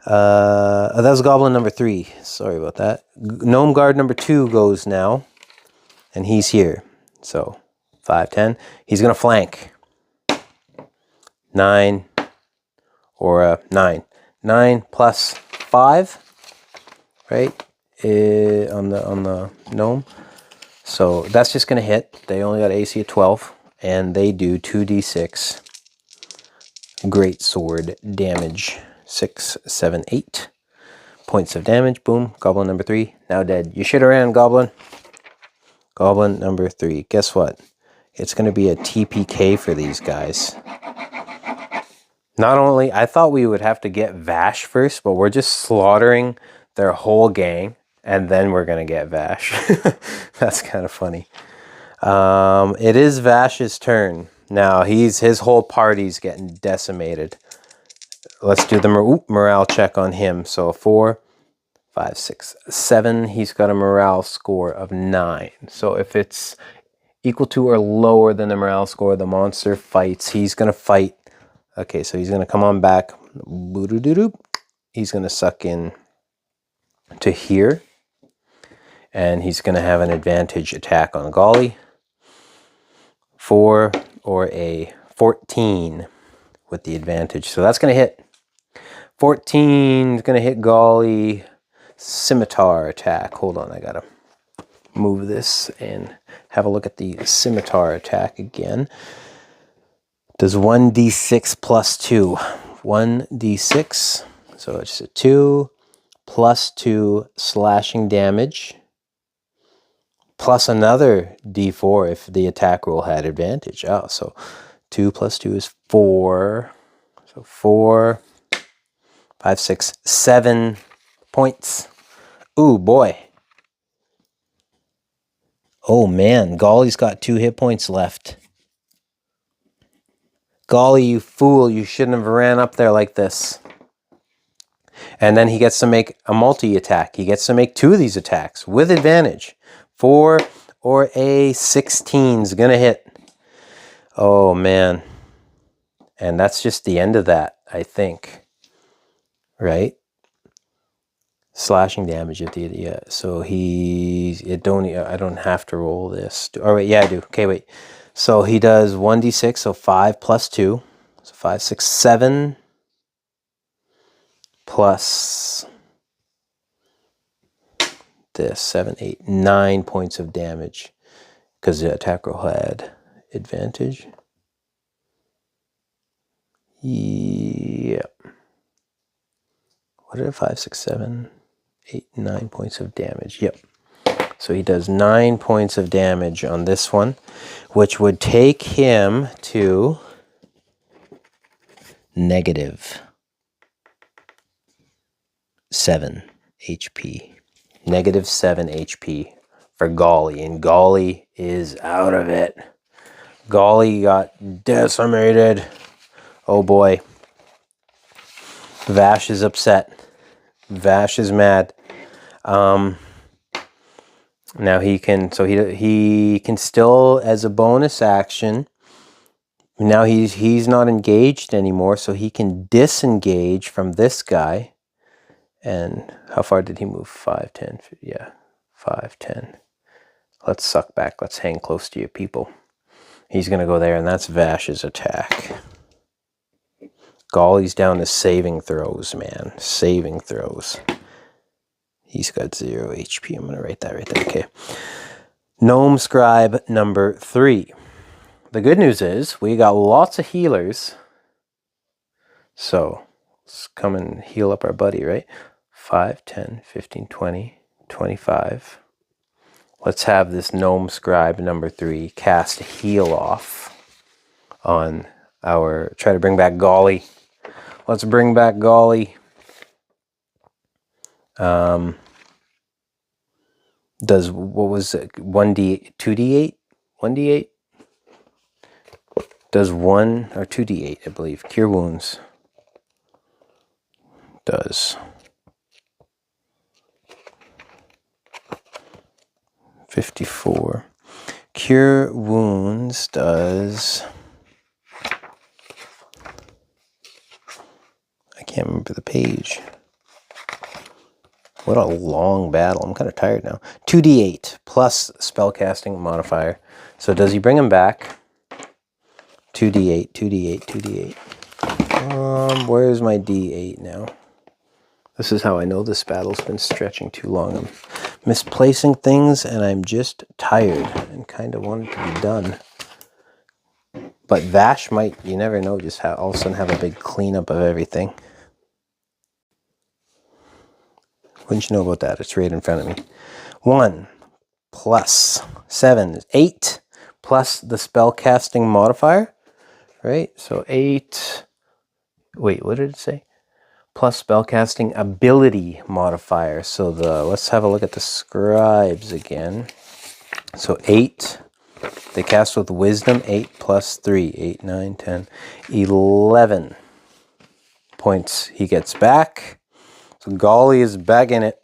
That was Goblin number 3. Sorry about that. Gnome Guard number 2 goes now. And he's here. So 5, 10. He's going to flank. 9 or 9. 9 plus 5. Right? On the gnome. So that's just going to hit. They only got AC of 12. And they do 2d6 great sword damage. 6, 7, 8 points of damage. Boom. Goblin number 3. Now dead. You should have ran, Goblin. Goblin number 3. Guess what? It's going to be a TPK for these guys. Not only, I thought we would have to get Vash first, but we're just slaughtering their whole gang, and then we're going to get Vash. That's kind of funny. It is Vash's turn. Now, his whole party's getting decimated. Let's do the morale check on him. So 4, 5, 6, 7. He's got a morale score of 9. So if it's equal to or lower than the morale score, the monster fights. He's going to fight. Okay, so he's going to come on back. He's going to suck in to here. And he's going to have an advantage attack on Golly. 4 or a 14 with the advantage. So that's going to hit. 14 is going to hit Golly. Scimitar attack. Hold on, I got to move this and have a look at the scimitar attack again. Does 1d6 plus 2. 1d6. So it's a 2 plus 2 slashing damage. Plus another d4 if the attack roll had advantage. Oh, so 2 plus 2 is 4. So 4, 5, 6, 7 points. Ooh, boy. Oh, man. Golly's got 2 hit points left. Golly, you fool. You shouldn't have ran up there like this. And then he gets to make a multi-attack. He gets to make 2 of these attacks with advantage. 4 or a 16 is going to hit. Oh, man. And that's just the end of that, I think. Right? Slashing damage at the, yeah. So I don't have to roll this. Oh, wait, yeah, I do. Okay, wait. So he does 1d6, so 5 plus 2. So 5, 6, 7 plus this 7, 8, 9 points of damage because the attack roll had advantage. Yep. What did it? 5, 6, 7, 8, 9 points of damage. Yep. So he does 9 points of damage on this one, which would take him to negative 7 HP. Negative 7 HP for Golly, and Golly is out of it. Golly got decimated. Oh boy. Vash is upset. Vash is mad. Now he can, so he can still, as a bonus action, now he's not engaged anymore, so he can disengage from this guy. And how far did he move? 5, 10, yeah, 5, 10. Let's suck back. Let's hang close to you people. He's going to go there, and that's Vash's attack. Golly's down to saving throws, man. Saving throws. He's got 0 HP. I'm going to write that right there. Okay. Gnome Scribe number 3. The good news is we got lots of healers. So let's come and heal up our buddy, right? 5, 10, 15, 20, 25. Let's have this Gnome Scribe number 3 cast Heal Off on our... Try to bring back Golly. Let's bring back Golly. Does, what was it? 1d, 2d8? 1d8? Does 1 or 2d8, I believe. Cure Wounds. Does 54. Cure Wounds does... I can't remember the page. What a long battle. I'm kind of tired now. 2d8 plus spellcasting modifier. So does he bring him back? 2d8, 2d8, 2d8. Where's my d8 now? This is how I know this battle's been stretching too long. I'm misplacing things and I'm just tired and kind of want it to be done. But Vash might, you never know, just all of a sudden have a big cleanup of everything. Wouldn't you know about that? It's right in front of me. 1 plus 7 is 8 plus the spellcasting modifier, right? So 8, wait, what did it say? Plus spellcasting ability modifier. So let's have a look at the scribes again. So 8, they cast with wisdom, 8 plus 3, 8, 9, 10, 11 points he gets back. So Golly is back in it.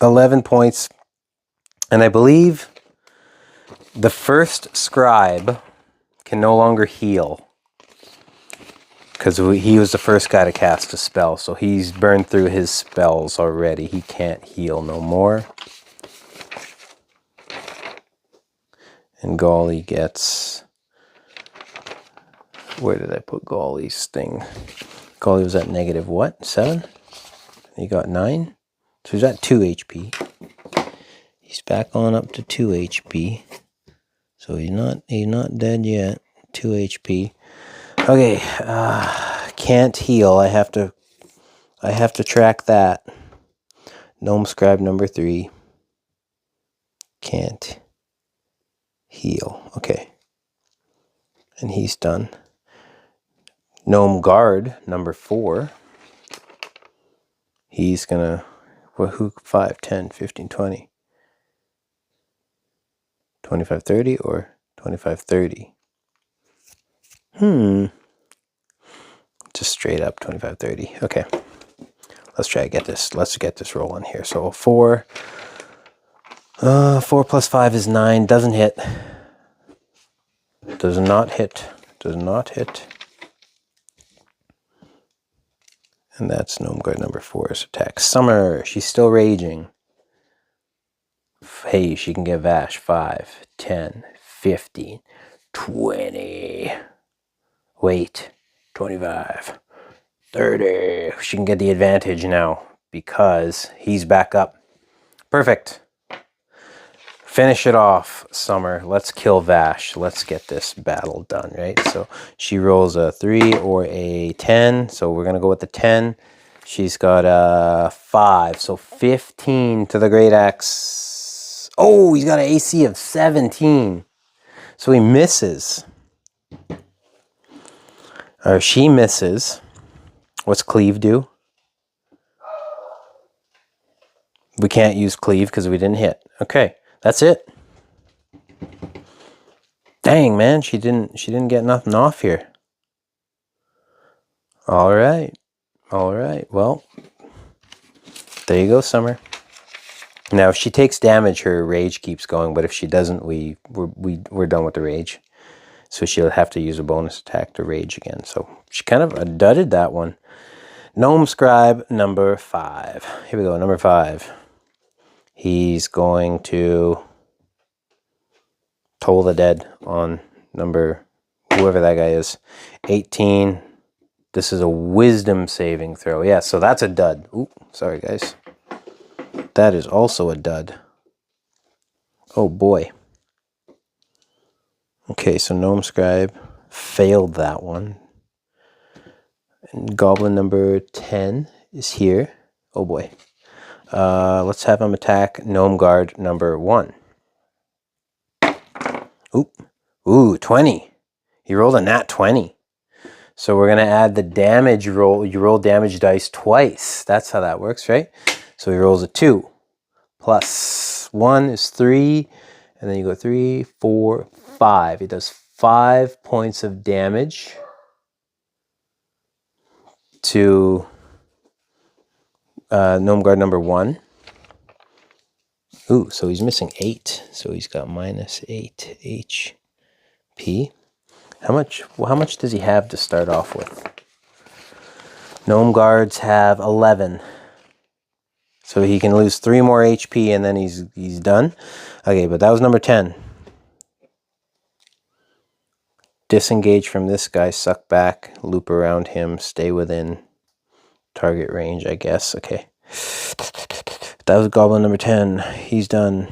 11 points. And I believe the first scribe can no longer heal. Because he was the first guy to cast a spell. So he's burned through his spells already. He can't heal no more. And Golly gets... Where did I put Golly's thing? Golly was at negative what? 7? He got 9. So he's at 2 HP. He's back on up to 2 HP. So he's not dead yet. 2 HP. Okay, can't heal. I have to track that. Gnome Scribe number 3. Can't heal. Okay. And he's done. Gnome Guard number 4. He's gonna, well, who, 5, 10, 15, 20. 25, 30 or 25, 30? Just straight up 25, 30. Okay. Let's try to get this. Let's get this rolling here. So 4. 4 plus 5 is 9. Doesn't hit. Does not hit. Does not hit. And that's Gnome Guard number 4's attack. Summer. She's still raging. Hey, she can get Vash. 5, 10, 15, 20. Wait. 25. 30. She can get the advantage now because he's back up. Perfect. Finish it off, Summer. Let's kill Vash. Let's get this battle done, right? So she rolls a 3 or a 10. So we're going to go with the 10. She's got a 5. So 15 to the Great Axe. Oh, he's got an AC of 17. So he misses. Or she misses. What's cleave do? We can't use cleave because we didn't hit. Okay, that's it. Dang, man, she didn't get nothing off here. All right. Well, there you go, Summer. Now, if she takes damage, her rage keeps going, but if she doesn't, we're done with the rage. So she'll have to use a bonus attack to rage again. So she kind of dudded that one. Gnome Scribe number 5. Here we go, number 5. He's going to toll the dead on number, whoever that guy is. 18. This is a wisdom saving throw. Yeah, so that's a dud. Ooh, sorry guys. That is also a dud. Oh boy. Okay, so Gnome Scribe failed that one. And Goblin number 10 is here. Oh boy. Let's have him attack Gnome Guard number 1. Ooh, 20. He rolled a nat 20. So we're going to add the damage roll. You roll damage dice twice. That's how that works, right? So he rolls a 2. Plus 1 is 3. And then you go 3, 4, 5. He does 5 points of damage to Gnome Guard number 1. Ooh, so he's missing 8. So he's got minus 8 HP. How much does he have to start off with? Gnome Guards have 11. So he can lose 3 more HP and then he's done. Okay, but that was number 10. Disengage from this guy, suck back, loop around him, stay within target range, I guess. Okay. That was Goblin number 10. He's done.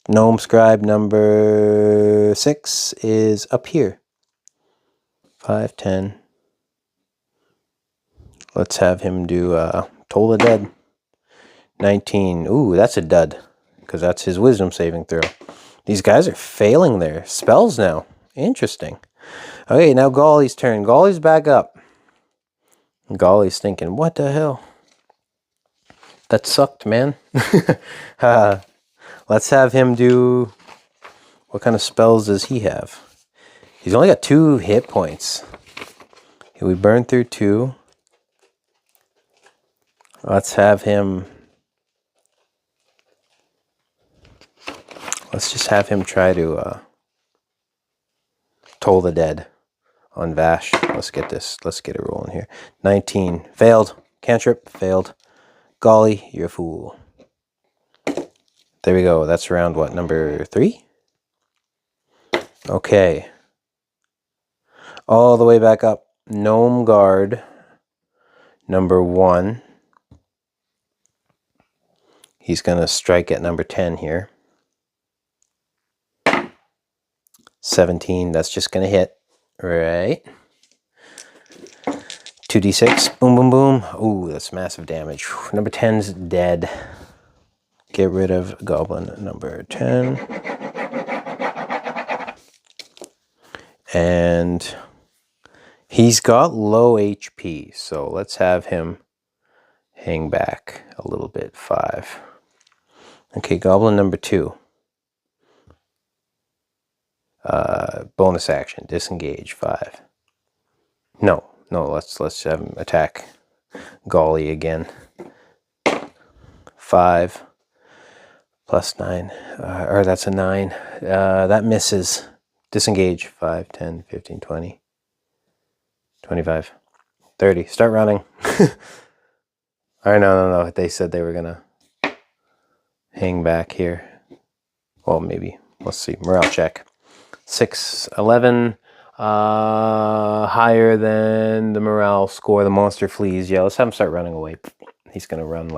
Gnome Scribe number 6 is up here. 5, 10. Let's have him do Toll the Dead. 19. Ooh, that's a dud. Because that's his wisdom saving throw. These guys are failing their spells now. Interesting. Okay, now Golly's turn. Golly's back up. Golly's thinking, what the hell? That sucked, man. Let's have him do... What kind of spells does he have? He's only got 2 hit points. We burned through 2. Let's have him... Let's just have him try to Toll the Dead on Vash. Let's get this. Let's get it rolling here. 19. Failed. Cantrip. Failed. Golly, you're a fool. There we go. That's round what? Number 3? Okay. All the way back up. Gnome Guard number 1. He's going to strike at number 10 here. 17, that's just going to hit. Right. 2d6. Boom, boom, boom. Ooh, that's massive damage. Whew. Number 10's dead. Get rid of Goblin number 10. And he's got low HP, so let's have him hang back a little bit. 5. Okay, Goblin number 2. Bonus action, disengage. 5. No, let's have him attack Golly again. 5 plus 9, or that's a 9. That misses. Disengage. 5, 10, 15, 20, 25, 30. Start running. Alright, no. They said they were gonna hang back here. Well, maybe. Let's see. Morale check. 6, 11. Higher than the morale score. The monster flees. Yeah, let's have him start running away. He's gonna run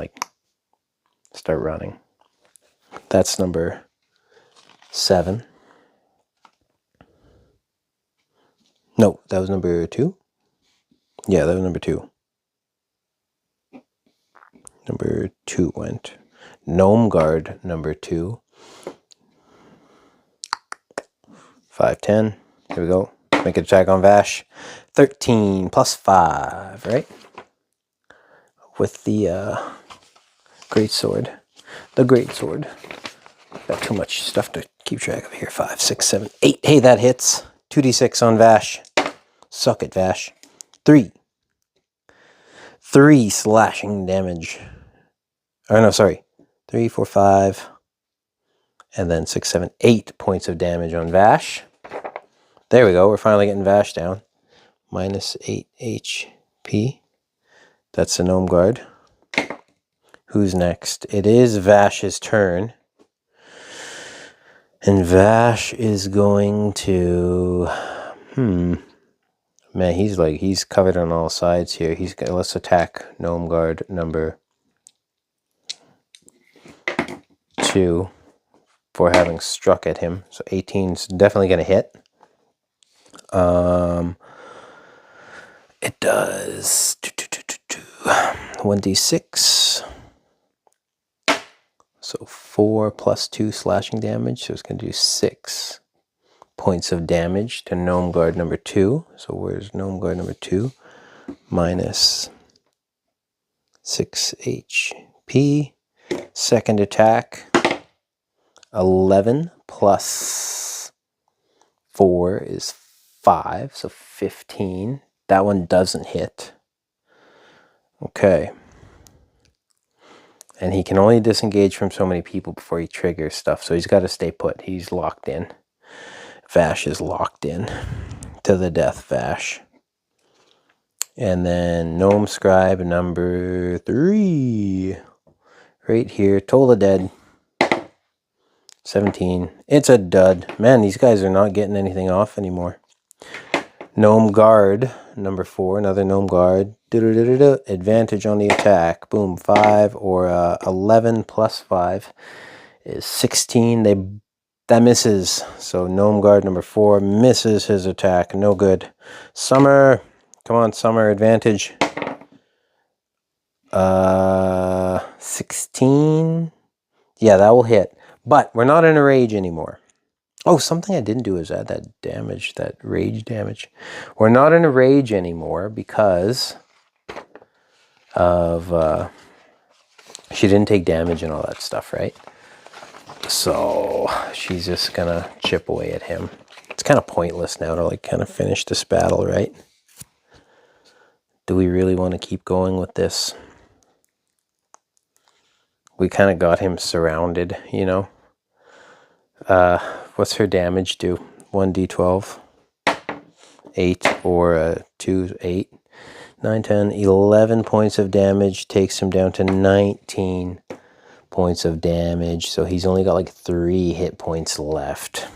start running. That's number 7. No, that was number 2. Yeah, that was number 2. Number 2 went. Gnome Guard number 2. 5, 10. Here we go. Make an attack on Vash. 13 plus 5, right? With the great sword. The great sword. Got too much stuff to keep track of here. 5, 6, 7, 8. Hey, that hits. 2d6 on Vash. Suck it, Vash. 3. 3 slashing damage. Oh, no, sorry. 3, 4, 5. And then 6, 7, 8 points of damage on Vash. There we go. We're finally getting Vash down. Minus 8 HP. That's the Gnome Guard. Who's next? It is Vash's turn. And Vash is going to... Man, he's covered on all sides here. Let's attack Gnome Guard number 2 for having struck at him. So 18's definitely going to hit. It does 1d6. So 4 plus 2 slashing damage. So it's going to do 6 points of damage to Gnome Guard number 2. So where's Gnome Guard number 2? Minus 6 HP. Second attack. 11 plus 4 is 5. So 15. That one doesn't hit. Okay. And he can only disengage from so many people before he triggers stuff. So he's got to stay put. He's locked in. Vash is locked in. To the death, Vash. And then Gnome Scribe number 3. Right here. Toll the Dead. 17. It's a dud. Man, these guys are not getting anything off anymore. Gnome Guard number 4. Another Gnome Guard. Advantage on the attack. Boom. 5 or 11 plus 5 is 16. That misses. So Gnome Guard number 4 misses his attack. No good. Summer. Come on, Summer. Advantage. 16. Yeah, that will hit. But we're not in a rage anymore. Oh, something I didn't do is add that damage, that rage damage. We're not in a rage anymore because of... she didn't take damage and all that stuff, right? So she's just gonna chip away at him. It's kind of pointless now to like kind of finish this battle, right? Do we really want to keep going with this? We kind of got him surrounded, you know. What's her damage do? 1d12. 8 or 2, 8. 9, 10, 11 points of damage. Takes him down to 19 points of damage. So he's only got like 3 hit points left.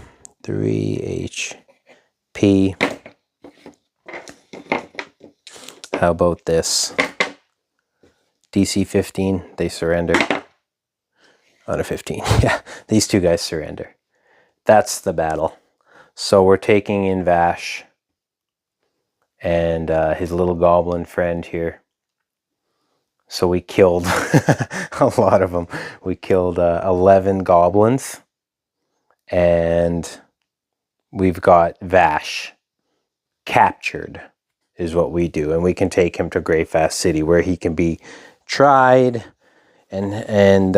3 HP. How about this? DC 15, they surrender. On a 15, yeah. These two guys surrender. That's the battle. So we're taking in Vash and his little goblin friend here. So we killed a lot of them. We killed 11 goblins. And we've got Vash captured is what we do. And we can take him to Graayfast City where he can be tried and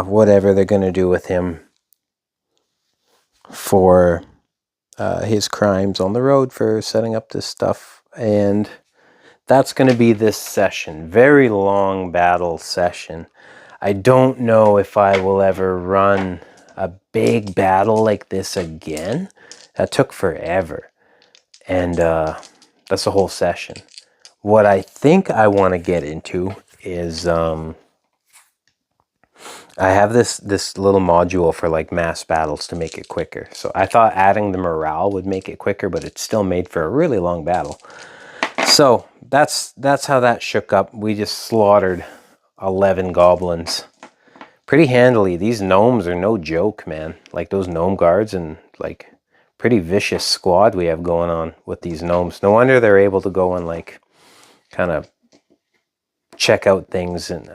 whatever they're going to do with him for his crimes on the road for setting up this stuff. And that's going to be this session. Very long battle session. I don't know if I will ever run a big battle like this again. That took forever. And that's a whole session. What I think I want to get into is... I have this little module for like mass battles to make it quicker. So I thought adding the morale would make it quicker, but it's still made for a really long battle. So that's how that shook up. We just slaughtered 11 goblins pretty handily. These gnomes are no joke, man. Like those gnome guards and like pretty vicious squad we have going on with these gnomes. No wonder they're able to go and like kind of check out things in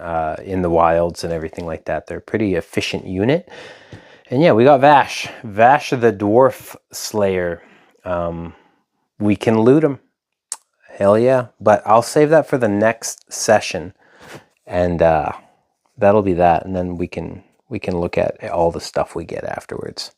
the wilds and everything like that. They're a pretty efficient unit. And yeah, we got Vash the Dwarf Slayer. we can loot them. Hell yeah. But I'll save that for the next session. And that'll be that. And then we can look at all the stuff we get afterwards.